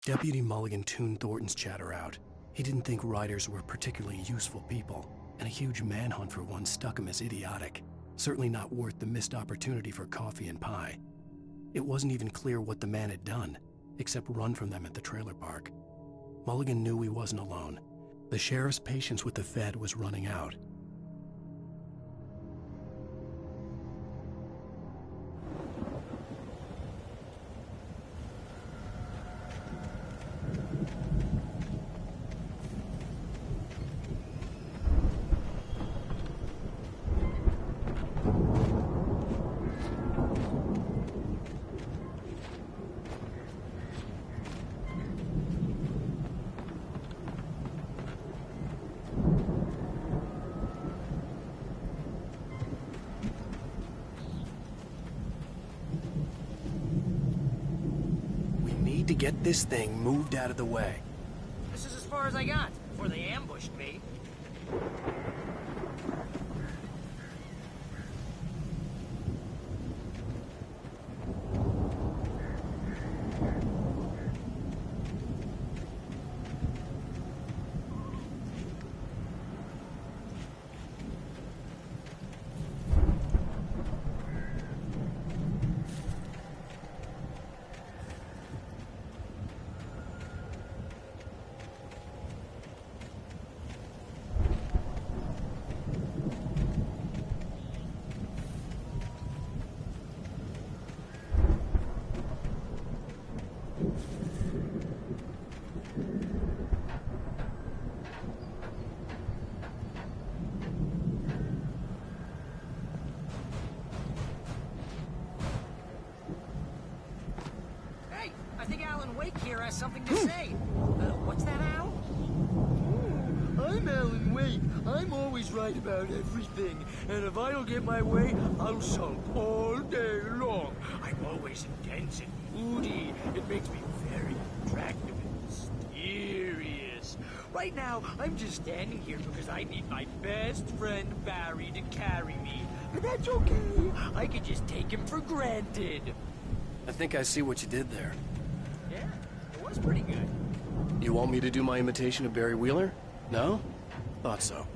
Deputy Mulligan tuned Thornton's chatter out. He didn't think riders were particularly useful people, and a huge manhunt for one struck him as idiotic. Certainly not worth the missed opportunity for coffee and pie. It wasn't even clear what the man had done, except run from them at the trailer park. Mulligan knew he wasn't alone. The sheriff's patience with the Fed was running out. To get this thing moved out of the way. This is as far as I got before they ambushed me. Something to say. What's that, Al? I'm Alan Wake. I'm always right about everything. And if I don't get my way, I'll sulk all day long. I'm always intense and moody. It makes me very attractive and mysterious. Right now, I'm just standing here because I need my best friend Barry to carry me. But that's okay. I can just take him for granted. I think I see what you did there. Yeah. That's pretty good. You want me to do my imitation of Barry Wheeler? No? Thought so.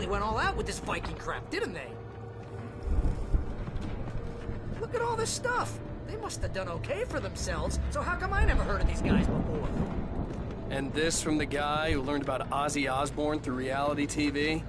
Went all out with this Viking crap, didn't they? Look at all this stuff. They must have done okay for themselves, so how come I never heard of these guys before? And this from the guy who learned about Ozzy Osbourne through reality TV?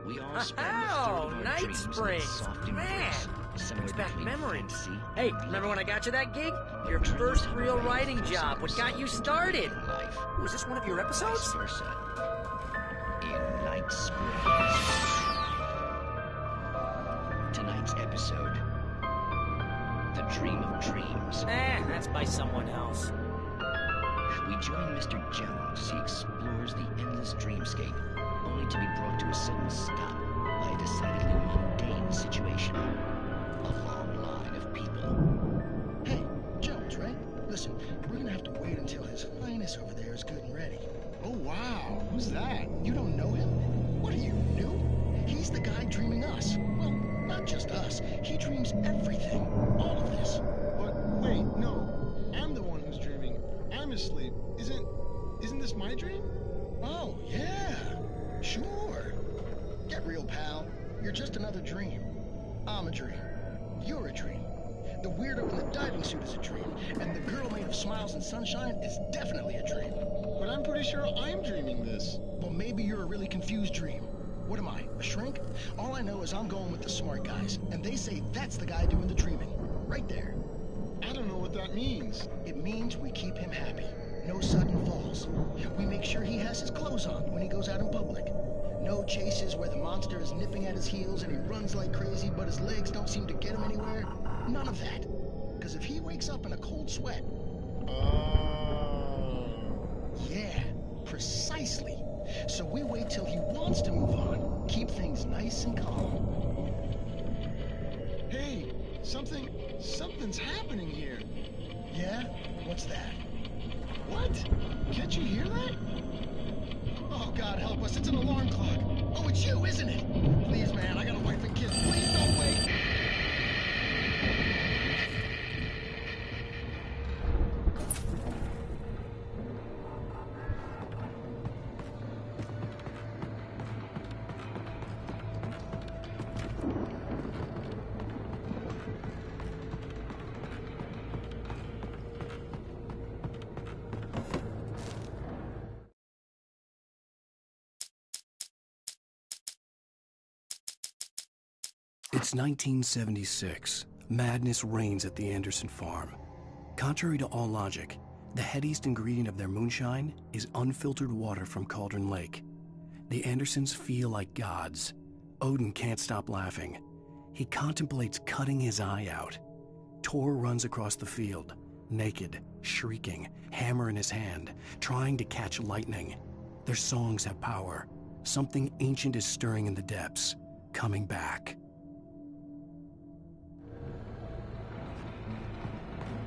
We all spend the third of our Night dreams in Springs. soft Man, embrace, somewhere brings back between memories. fantasy Hey, remember when I got you that gig? Your first real writing job. What got you started? Ooh, is this one of your episodes? vice versa. In Night Springs. Tonight's episode, The Dream of Dreams. That's by someone else. We join Mr. Jones as he explores the endless dreamscape, only to be brought to a sudden stop by a decidedly mundane situation. A long line of people. Hey, Jones, right? Listen, we're gonna have to wait until His Highness over there is good and ready. Oh, wow. Who's that? You don't know him? What are you, new? He's the guy dreaming us. Well, not just us. He dreams everything. All of this. But wait, no. I'm the one who's dreaming. I'm asleep. Isn't this my dream? Oh, yeah. Sure. Get real, pal. You're just another dream. I'm a dream. You're a dream. The weirdo in the diving suit is a dream. And the girl made of smiles and sunshine is definitely a dream. But I'm pretty sure I'm dreaming this. Well, maybe you're a really confused dream. What am I, a shrink? All I know is I'm going with the smart guys, and they say that's the guy doing the dreaming. Right there. I don't know what that means. It means we keep him happy. No sudden falls. We make sure he has his clothes on when he goes out in public. No chases where the monster is nipping at his heels and he runs like crazy, but his legs don't seem to get him anywhere. None of that. Because if he wakes up in a cold sweat... Yeah, precisely. So we wait till he wants to move on. Keep things nice and calm. Hey, something's happening here. Yeah? What's that? What? Can't you hear that? Oh, God help us, it's an alarm clock. Oh, it's you, isn't it? Please, man, I got a wife and kids. Please don't wait. It's 1976. Madness reigns at the Anderson farm. Contrary to all logic, the headiest ingredient of their moonshine is unfiltered water from Cauldron Lake. The Andersons feel like gods. Odin can't stop laughing. He contemplates cutting his eye out. Tor runs across the field, naked, shrieking, hammer in his hand, trying to catch lightning. Their songs have power. Something ancient is stirring in the depths, coming back.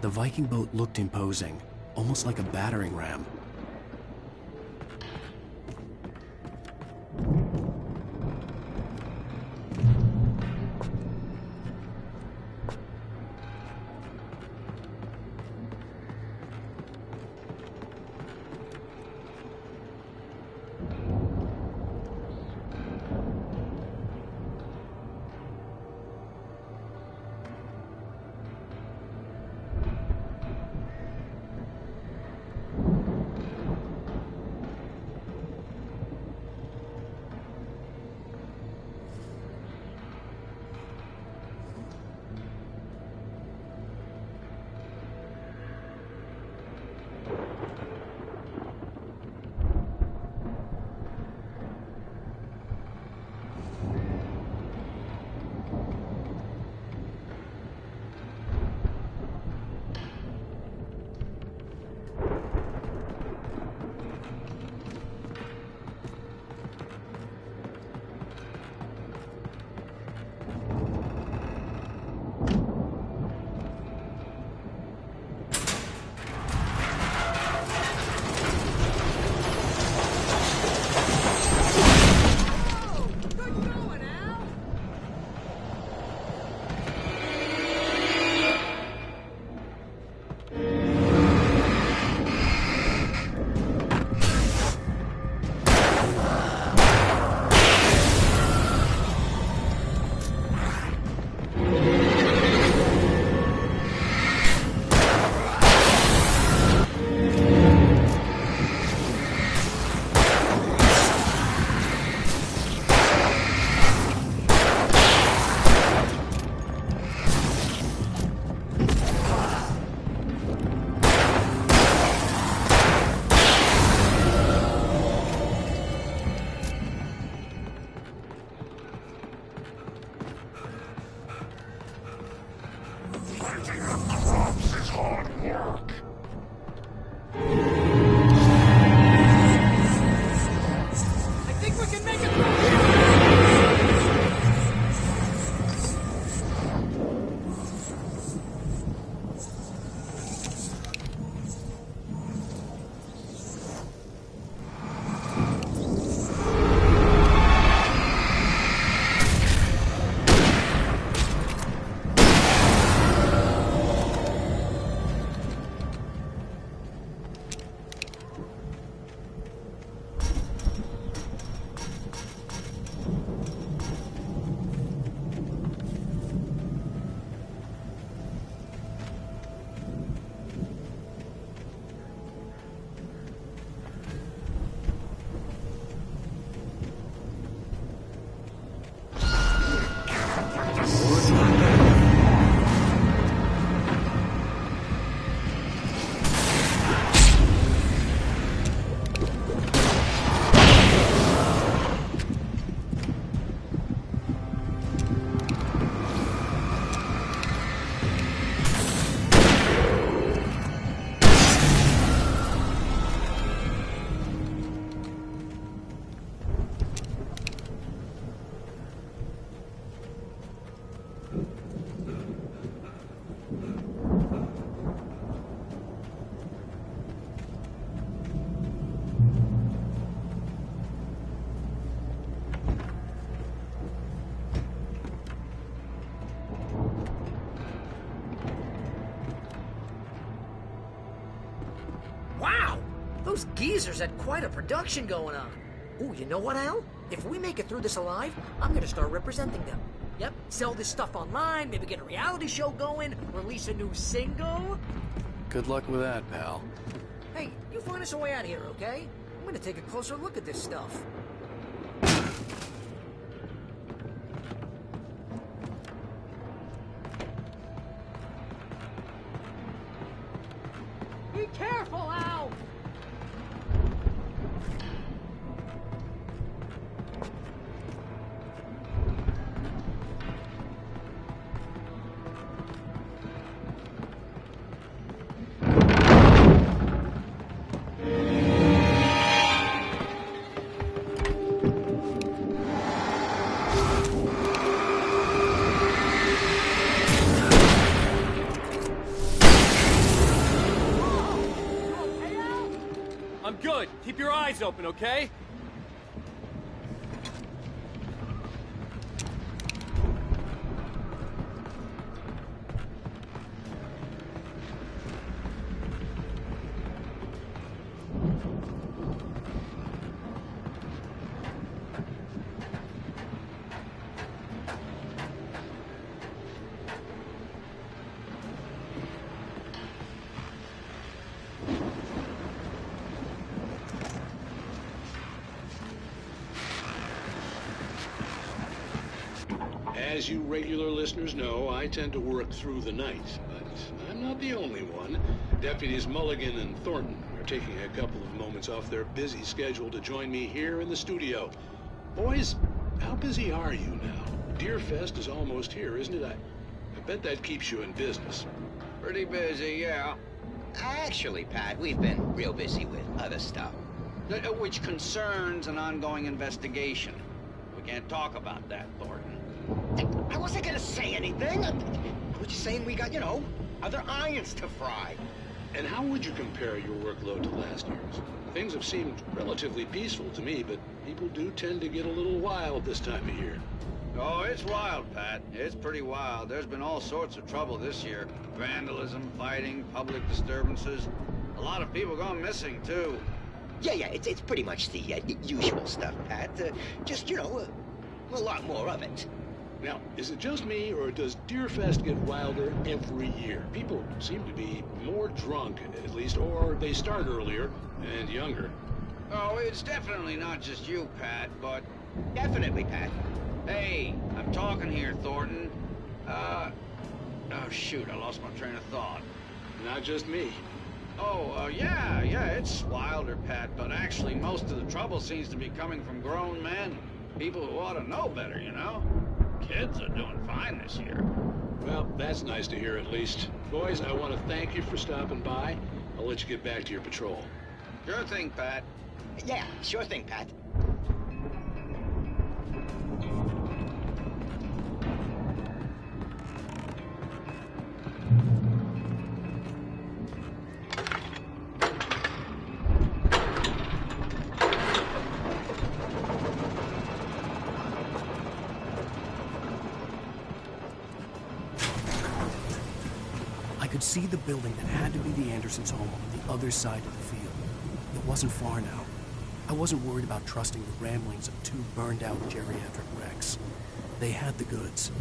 The Viking boat looked imposing, almost like a battering ram. Cleaning up corpse is hard work. I think we can make it through. Wow! Those geezers had quite a production going on. Ooh, you know what, Al? If we make it through this alive, I'm gonna start representing them. Yep, sell this stuff online, maybe get a reality show going, release a new single. Good luck with that, pal. Hey, you find us a way out of here, okay? I'm gonna take a closer look at this stuff. Be careful, Al! I'm good. Keep your eyes open, okay? As you regular listeners know, I tend to work through the night, but I'm not the only one. Deputies Mulligan and Thornton are taking a couple of moments off their busy schedule to join me here in the studio. Boys, how busy are you now? Deerfest is almost here, isn't it? I bet that keeps you in business. Pretty busy, yeah. Actually, Pat, we've been real busy with other stuff, which concerns an ongoing investigation. We can't talk about that, Thornton. I wasn't gonna say anything. I was just saying we got, other irons to fry. And how would you compare your workload to last year's? Things have seemed relatively peaceful to me, but people do tend to get a little wild this time of year. Oh, it's wild, Pat. It's pretty wild. There's been all sorts of trouble this year. Vandalism, fighting, public disturbances. A lot of people gone missing, too. Yeah, it's pretty much the usual stuff, Pat. Just, a lot more of it. Now, is it just me, or does Deerfest get wilder every year? People seem to be more drunk, at least, or they start earlier and younger. Oh, it's definitely not just you, Pat, but... Definitely, Pat. Hey, I'm talking here, Thornton. Oh, shoot, I lost my train of thought. Not just me. Oh, yeah, it's wilder, Pat, but actually most of the trouble seems to be coming from grown men. People who ought to know better, Kids are doing fine this year. Well, that's nice to hear at least. Boys, I want to thank you for stopping by. I'll let you get back to your patrol. Sure thing, Pat. Yeah, sure thing, Pat. I could see the building that had to be the Andersons' home on the other side of the field. It wasn't far now. I wasn't worried about trusting the ramblings of two burned-out geriatric wrecks. They had the goods.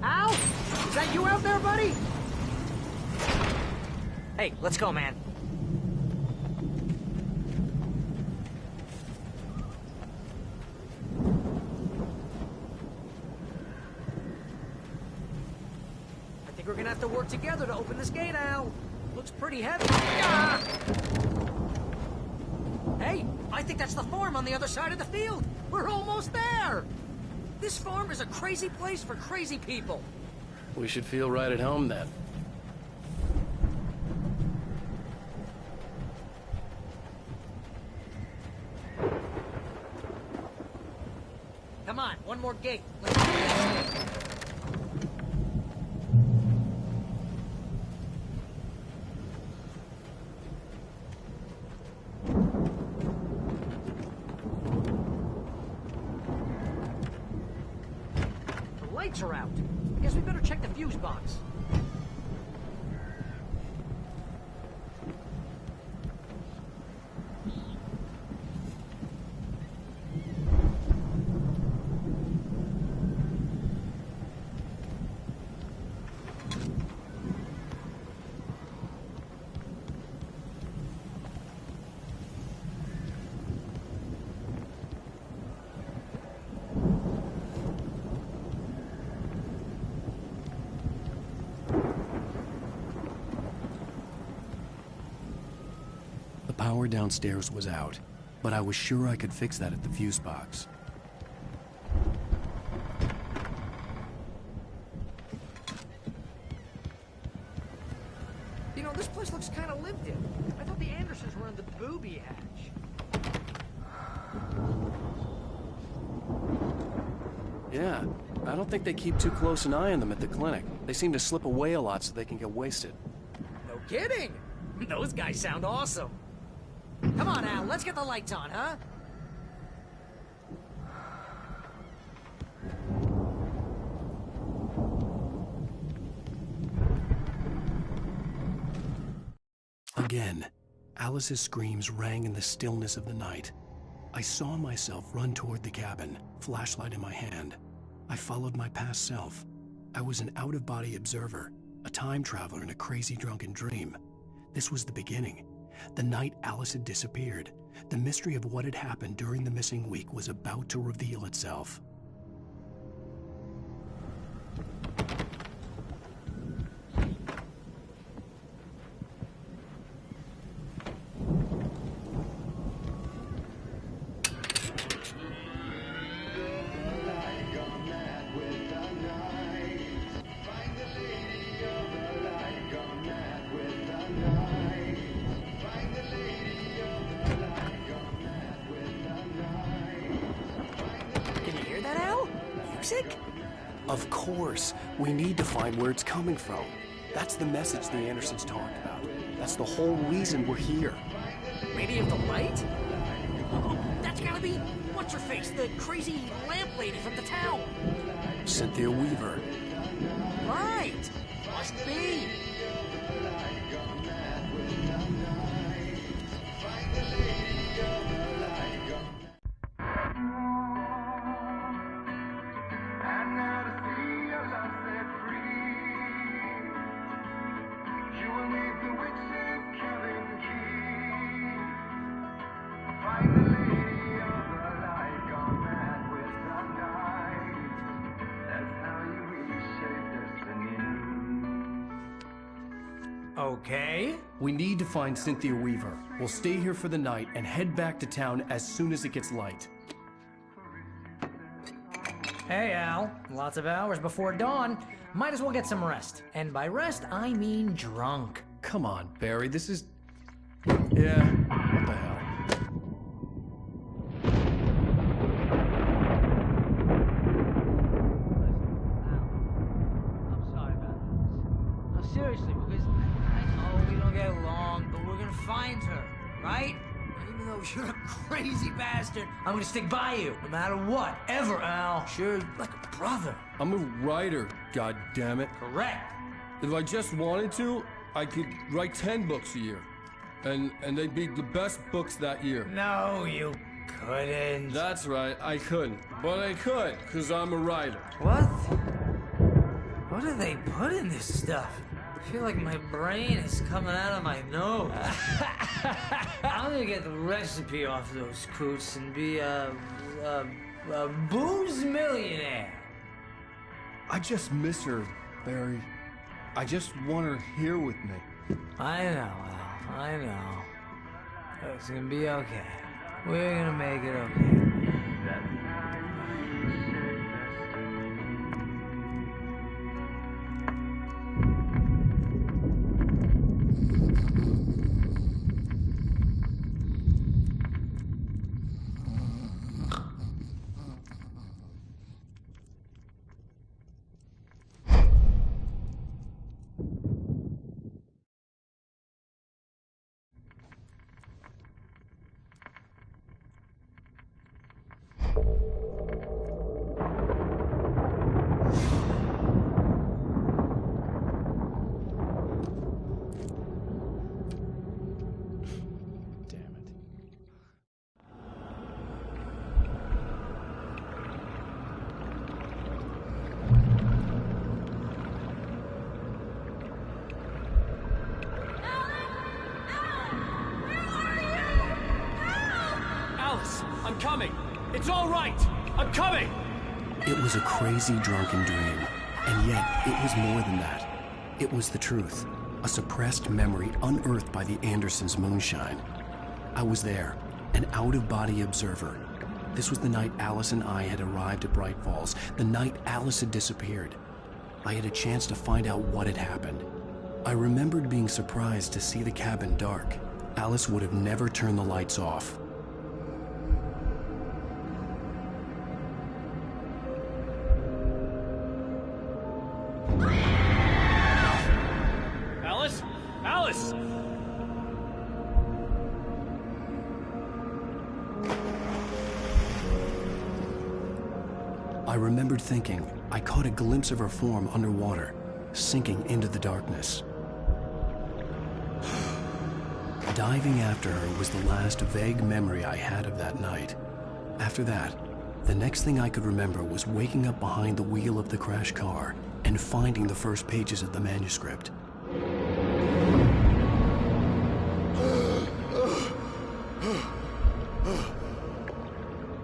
Al? Is that you out there, buddy? Hey, let's go, man. I think we're gonna have to work together to open this gate, Al. Looks pretty heavy. Ah! Hey, I think that's the farm on the other side of the field. We're almost there. This farm is a crazy place for crazy people. We should feel right at home then. Come on, one more gate. Let's do this. The lights are out. I guess we better check the fuse box. The power downstairs was out, but I was sure I could fix that at the fuse box. You know, this place looks kind of lived in. I thought the Andersons were in the booby hatch. Yeah, I don't think they keep too close an eye on them at the clinic. They seem to slip away a lot so they can get wasted. No kidding! Those guys sound awesome. Come on, Al, let's get the lights on, huh? Again, Alice's screams rang in the stillness of the night. I saw myself run toward the cabin, flashlight in my hand. I followed my past self. I was an out-of-body observer, a time traveler in a crazy drunken dream. This was the beginning. The night Alice had disappeared. The mystery of what had happened during the missing week was about to reveal itself. Of course. We need to find where it's coming from. That's the message the Andersons talked about. That's the whole reason we're here. Lady of the Light? Oh, that's gotta be... What's-her-face? The crazy lamp lady from the town. Cynthia Weaver. Right. Must be. Okay. We need to find Cynthia Weaver. We'll stay here for the night and head back to town as soon as it gets light. Hey, Al. Lots of hours before dawn. Might as well get some rest. And by rest, I mean drunk. Come on, Barry. This is... Yeah, what the hell? I'm sorry about this. No, seriously, because I know we don't get along, but we're gonna find her, right? Even though you're a crazy bastard, I'm gonna stick by you, no matter what, ever, Al. Sure, like a brother. I'm a writer, goddammit. Correct. If I just wanted to, I could write 10 books a year. And they'd be the best books that year. No, you couldn't. That's right, I couldn't. But I could, because I'm a writer. What? What do they put in this stuff? I feel like my brain is coming out of my nose. I'm gonna get the recipe off those coots and be a booze millionaire. I just miss her, Barry. I just want her here with me. I know, Al. I know. It's gonna be okay. We're gonna make it okay. I'm coming! It's all right! I'm coming! It was a crazy drunken dream, and yet it was more than that. It was the truth, a suppressed memory unearthed by the Andersons' moonshine. I was there, an out-of-body observer. This was the night Alice and I had arrived at Bright Falls, the night Alice had disappeared. I had a chance to find out what had happened. I remembered being surprised to see the cabin dark. Alice would have never turned the lights off. Alice? Alice! I remembered thinking I caught a glimpse of her form underwater, sinking into the darkness. Diving after her was the last vague memory I had of that night. After that, the next thing I could remember was waking up behind the wheel of the crashed car and finding the first pages of the manuscript.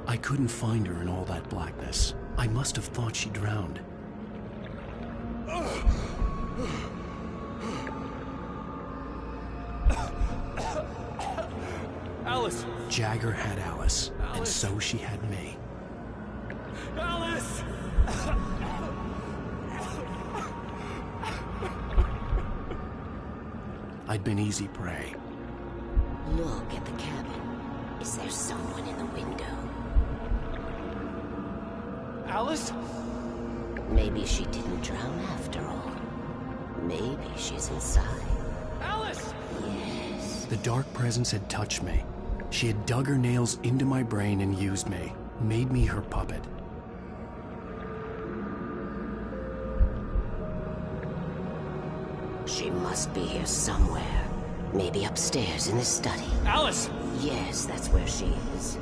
I couldn't find her in all that blackness. I must have thought she drowned. Alice! Jagger had Alice, and so she had me. Alice! I'd been easy prey. Look at the cabin. Is there someone in the window? Alice? Maybe she didn't drown after all. Maybe she's inside. Alice! Yes. The dark presence had touched me. She had dug her nails into my brain and used me, made me her puppet. She must be here somewhere. Maybe upstairs in the study. Alice! Yes, that's where she is.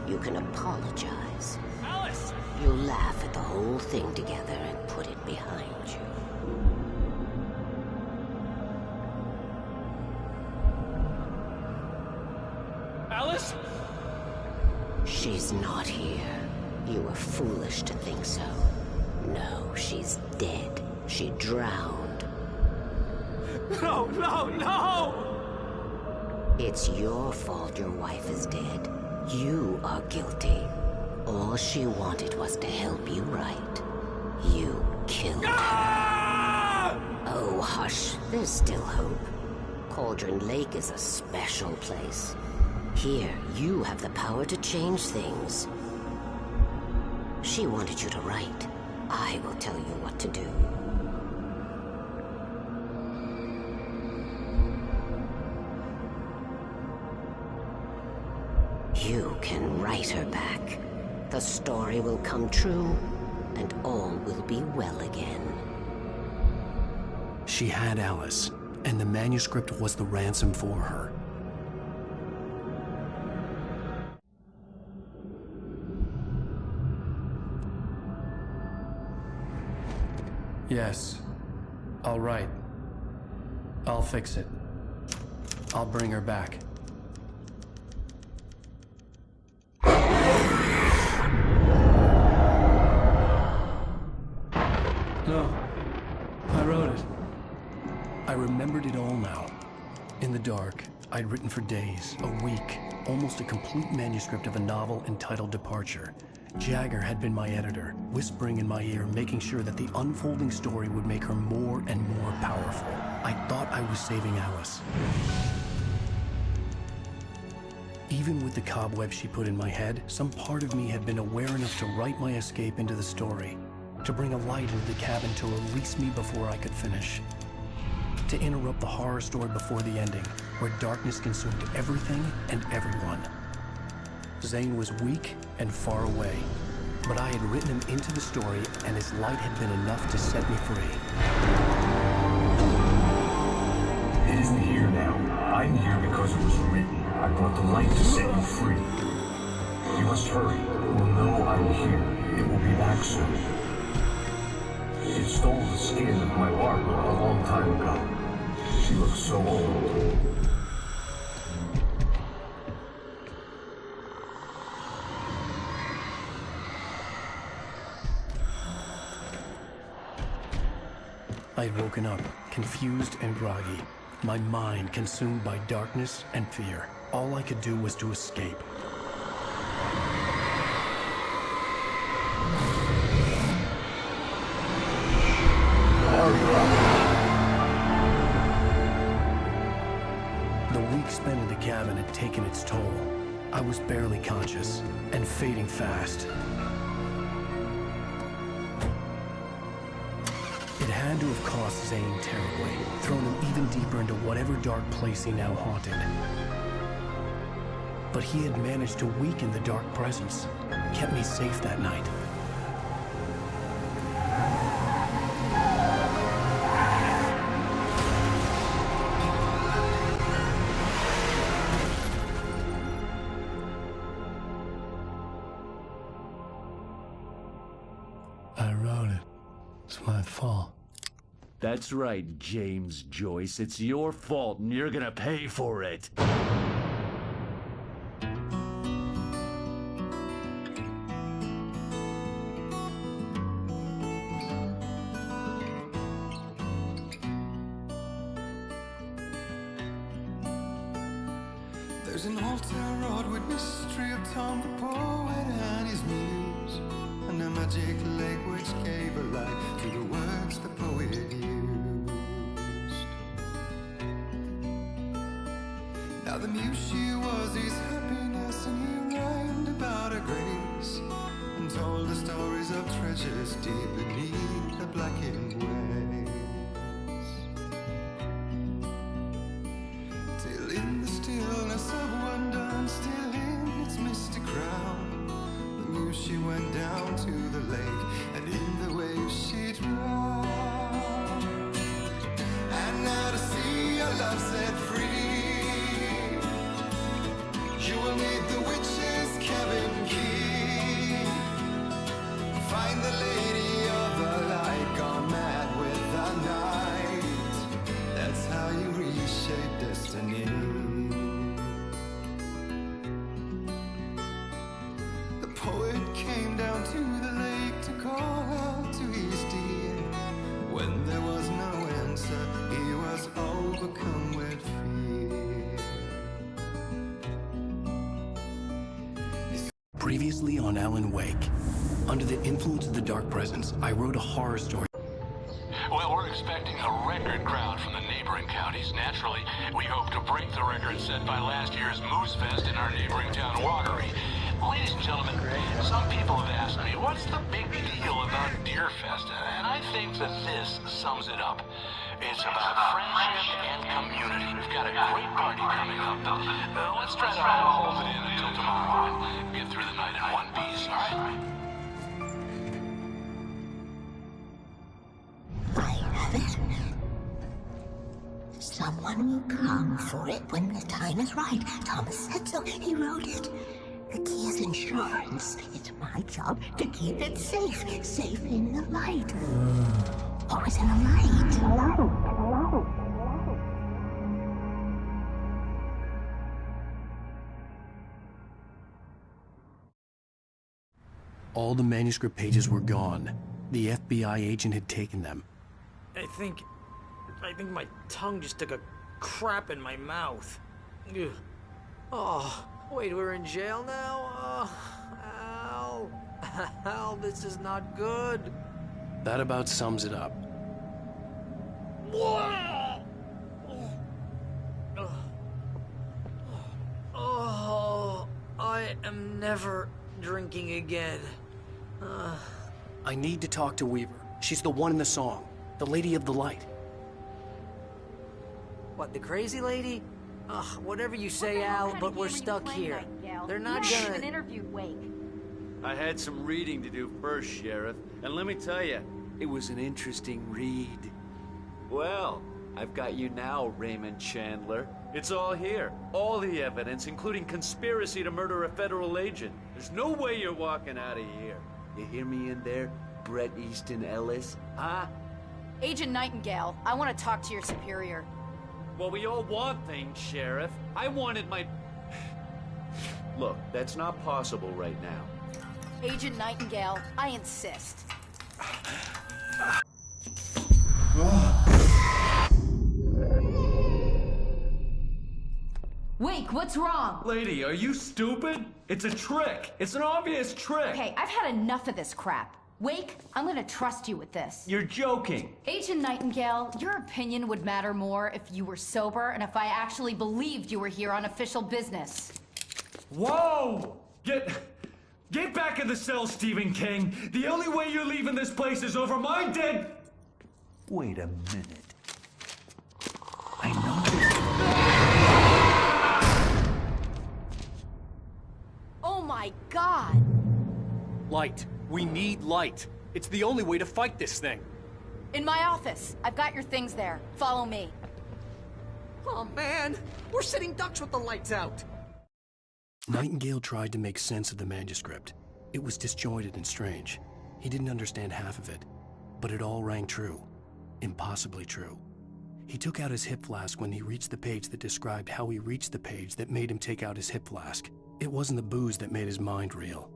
You can apologize. Alice! You'll laugh at the whole thing together and put it behind you. Alice? She's not here. You were foolish to think so. No, she's dead. She drowned. No, no, no! It's your fault your wife is dead. You are guilty. All she wanted was to help you right. You killed her. Oh, hush. There's still hope. Cauldron Lake is a special place. Here, you have the power to change things. She wanted you to write. I will tell you what to do. You can write her back. The story will come true, and all will be well again. She had Alice, and the manuscript was the ransom for her. Yes. All right. I'll fix it. I'll bring her back. No. I wrote it. I remembered it all now. In the dark, I'd written for days, a week, almost a complete manuscript of a novel entitled Departure. Jagger had been my editor, whispering in my ear, making sure that the unfolding story would make her more and more powerful. I thought I was saving Alice. Even with the cobweb she put in my head, some part of me had been aware enough to write my escape into the story, to bring a light into the cabin to release me before I could finish, to interrupt the horror story before the ending, where darkness consumed everything and everyone. Zane was weak and far away, but I had written him into the story, and his light had been enough to set me free. It isn't here now. I'm here because it was written. I brought the light to set you free. You must hurry. We'll know I'm here. It will be back soon. It stole the skin of my Barbara a long time ago. She looks so old. I had woken up, confused and groggy, my mind consumed by darkness and fear. All I could do was to escape. week spent in the cabin had taken its toll. I was barely conscious, and fading fast. It had to have cost Zane terribly, thrown him even deeper into whatever dark place he now haunted. But he had managed to weaken the dark presence, kept me safe that night. I wrote it. It's my fault. That's right, James Joyce. It's your fault, and you're gonna pay for it. There's an old town road with mystery of Tom the poet and his muse, and a magic lake which gave a life to the words the poet used. Now the muse she was his happiness, and he rhymed about her grace, and told the stories of treasures deep beneath the blackened waves. Till in the stillness of wonder, still in its misty crown, the muse she went down to the lake, and in the waves she drowned. And now to see your love set free, you will need the witch's cabin key. Find the lady of the light, gone mad with the night. That's how you reshape destiny. The poet came down to the lake to call out to his dear. When there was no answer, he was overcome with fear. Previously on Alan Wake. Under the influence of the dark presence, I wrote a horror story. Well, we're expecting a record crowd from the neighboring counties. Naturally, we hope to break the record set by last year's Moose Fest in our neighboring town, Watery. Ladies and gentlemen, some people have asked me, what's the big deal about Deer Fest? And I think that this sums it up. It's about friendship and community. We've got a great party coming up, but let's try to hold it in until tomorrow and get through the night in one piece, all right? I have it. Someone will come for it when the time is right. Thomas said so. He wrote it. The key is insurance. It's my job to keep it safe. Safe in the light. Always in the light. All the manuscript pages were gone. The FBI agent had taken them. I think my tongue just took a crap in my mouth. Ugh. Oh, wait, we're in jail now? Oh, Al. Al, this is not good. That about sums it up. Oh, I am never drinking again. I need to talk to Weaver. She's the one in the song. The Lady of the Light. What, the crazy lady? Ugh, whatever you say, Al, but we're stuck here. They're not gonna... even interviewed Wake. I had some reading to do first, Sheriff, and let me tell you, it was an interesting read. Well, I've got you now, Raymond Chandler. It's all here. All the evidence, including conspiracy to murder a federal agent. There's no way you're walking out of here. You hear me in there, Bret Easton Ellis? Huh? Agent Nightingale, I want to talk to your superior. Well, we all want things, Sheriff. I wanted my... Look, that's not possible right now. Agent Nightingale, I insist. Wake, what's wrong? Lady, are you stupid? It's a trick. It's an obvious trick. Okay, I've had enough of this crap. Wake, I'm gonna trust you with this. You're joking. Agent Nightingale, your opinion would matter more if you were sober and if I actually believed you were here on official business. Whoa! Get back in the cell, Stephen King. The only way you're leaving this place is over my dead... Wait a minute. I know this. Oh my God! Light. We need light. It's the only way to fight this thing. In my office. I've got your things there. Follow me. Oh man, we're sitting ducks with the lights out. Nightingale tried to make sense of the manuscript. It was disjointed and strange. He didn't understand half of it, but it all rang true. Impossibly true. He took out his hip flask when he reached the page that described how he reached the page that made him take out his hip flask. It wasn't the booze that made his mind reel.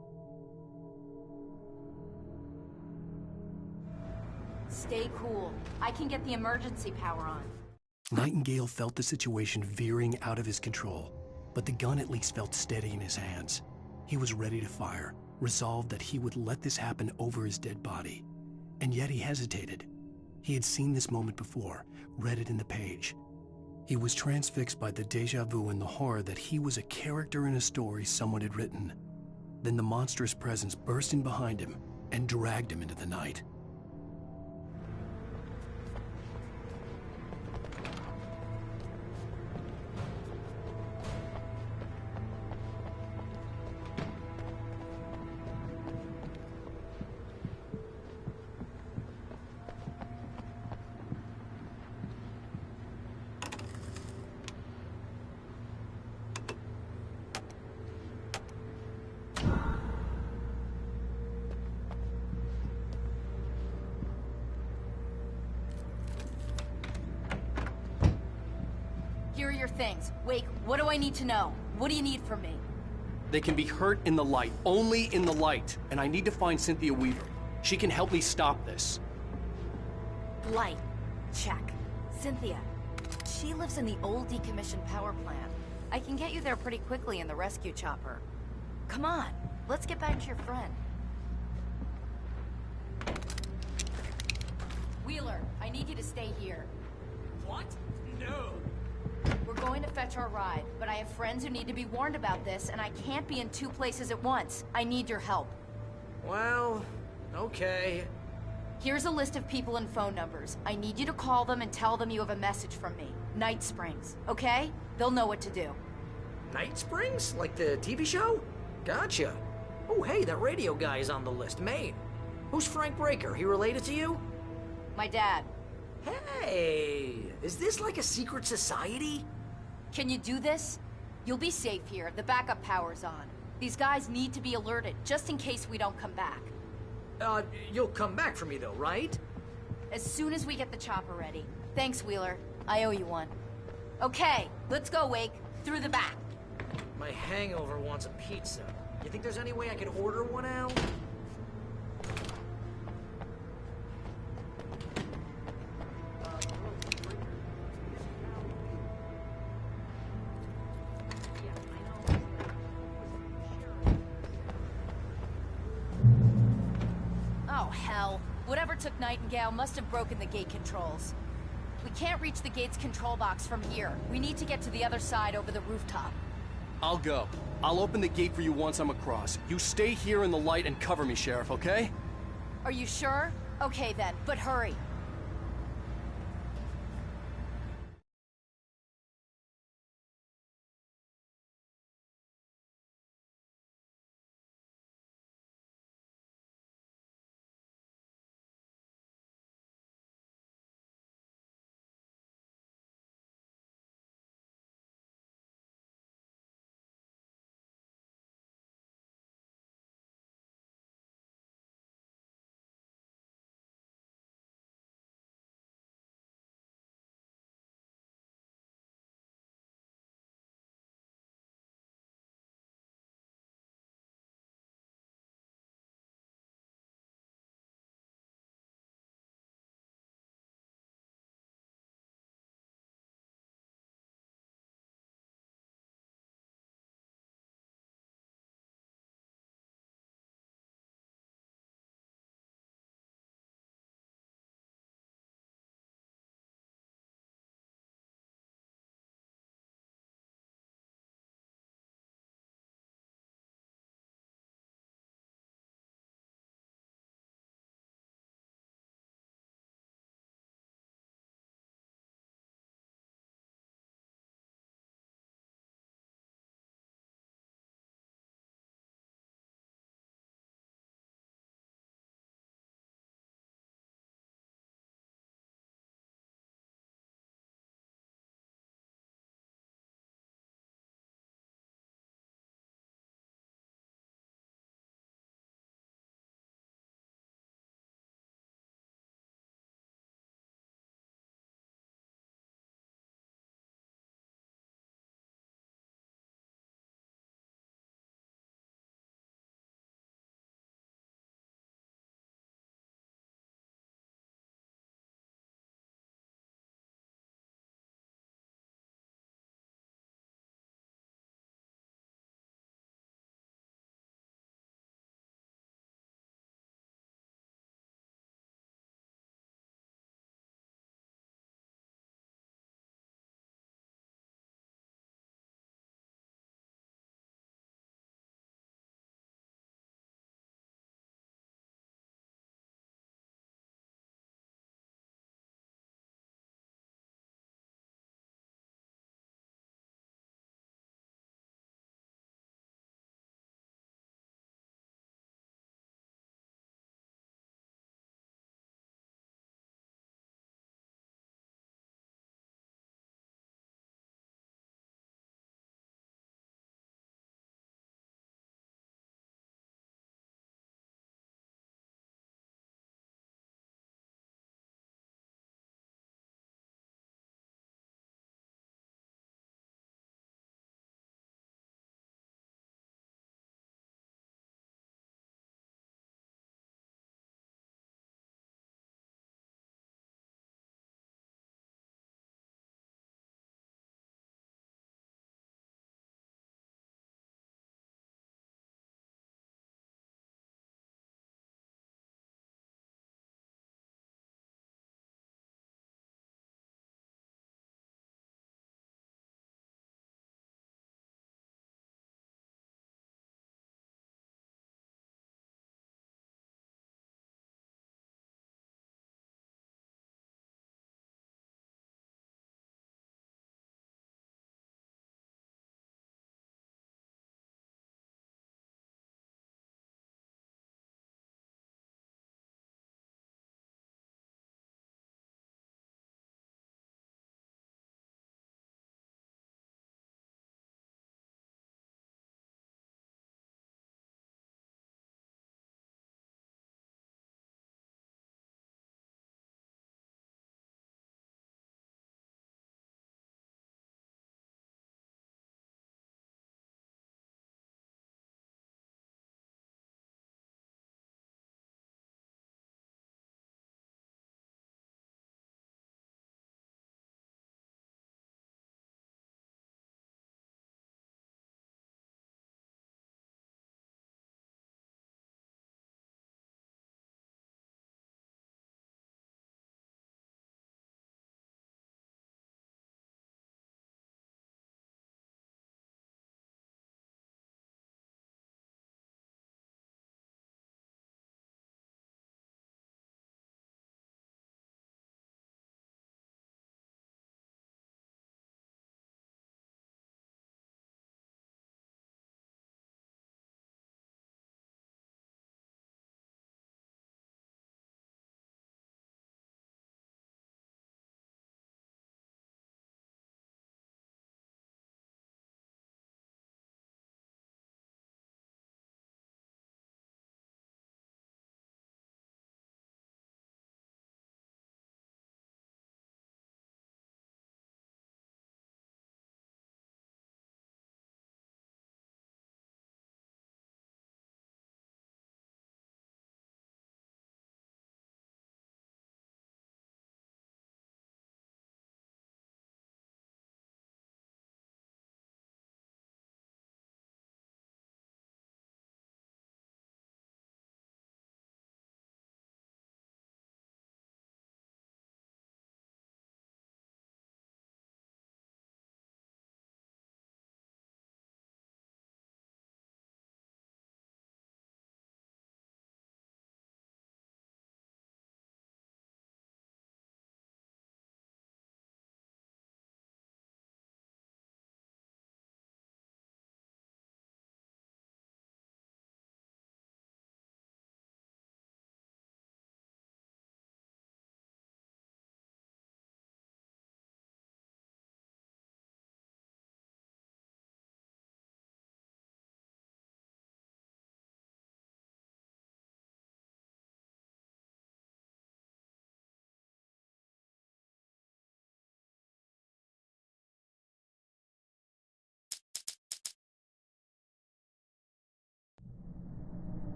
Stay cool. I can get the emergency power on. Nightingale felt the situation veering out of his control, but the gun at least felt steady in his hands. He was ready to fire, resolved that he would let this happen over his dead body. And yet he hesitated. He had seen this moment before, read it in the page. He was transfixed by the déjà vu and the horror that he was a character in a story someone had written. Then the monstrous presence burst in behind him and dragged him into the night. Here are your things. Wake, what do I need to know? What do you need from me? They can be hurt in the light, only in the light, and I need to find Cynthia Weaver. She can help me stop this. Light. Check. Cynthia. She lives in the old decommissioned power plant. I can get you there pretty quickly in the rescue chopper. Come on, let's get back to your friend. Wheeler, I need you to stay here. What? No. We're going to fetch our ride, but I have friends who need to be warned about this, and I can't be in two places at once. I need your help. Well, okay. Here's a list of people and phone numbers. I need you to call them and tell them you have a message from me. Night Springs, okay? They'll know what to do. Night Springs? Like the TV show? Gotcha. Oh, hey, that radio guy is on the list. Maine. Who's Frank Breaker? He related to you? My dad. Hey, is this like a secret society? Can you do this? You'll be safe here. The backup power's on. These guys need to be alerted, just in case we don't come back. You'll come back for me though, right? As soon as we get the chopper ready. Thanks, Wheeler. I owe you one. Okay, let's go, Wake. Through the back. My hangover wants a pizza. You think there's any way I could order one, Al? Oh, hell. Whatever took Nightingale must have broken the gate controls. We can't reach the gate's control box from here. We need to get to the other side over the rooftop. I'll go. I'll open the gate for you once I'm across. You stay here in the light and cover me, Sheriff, okay? Are you sure? Okay then, but hurry.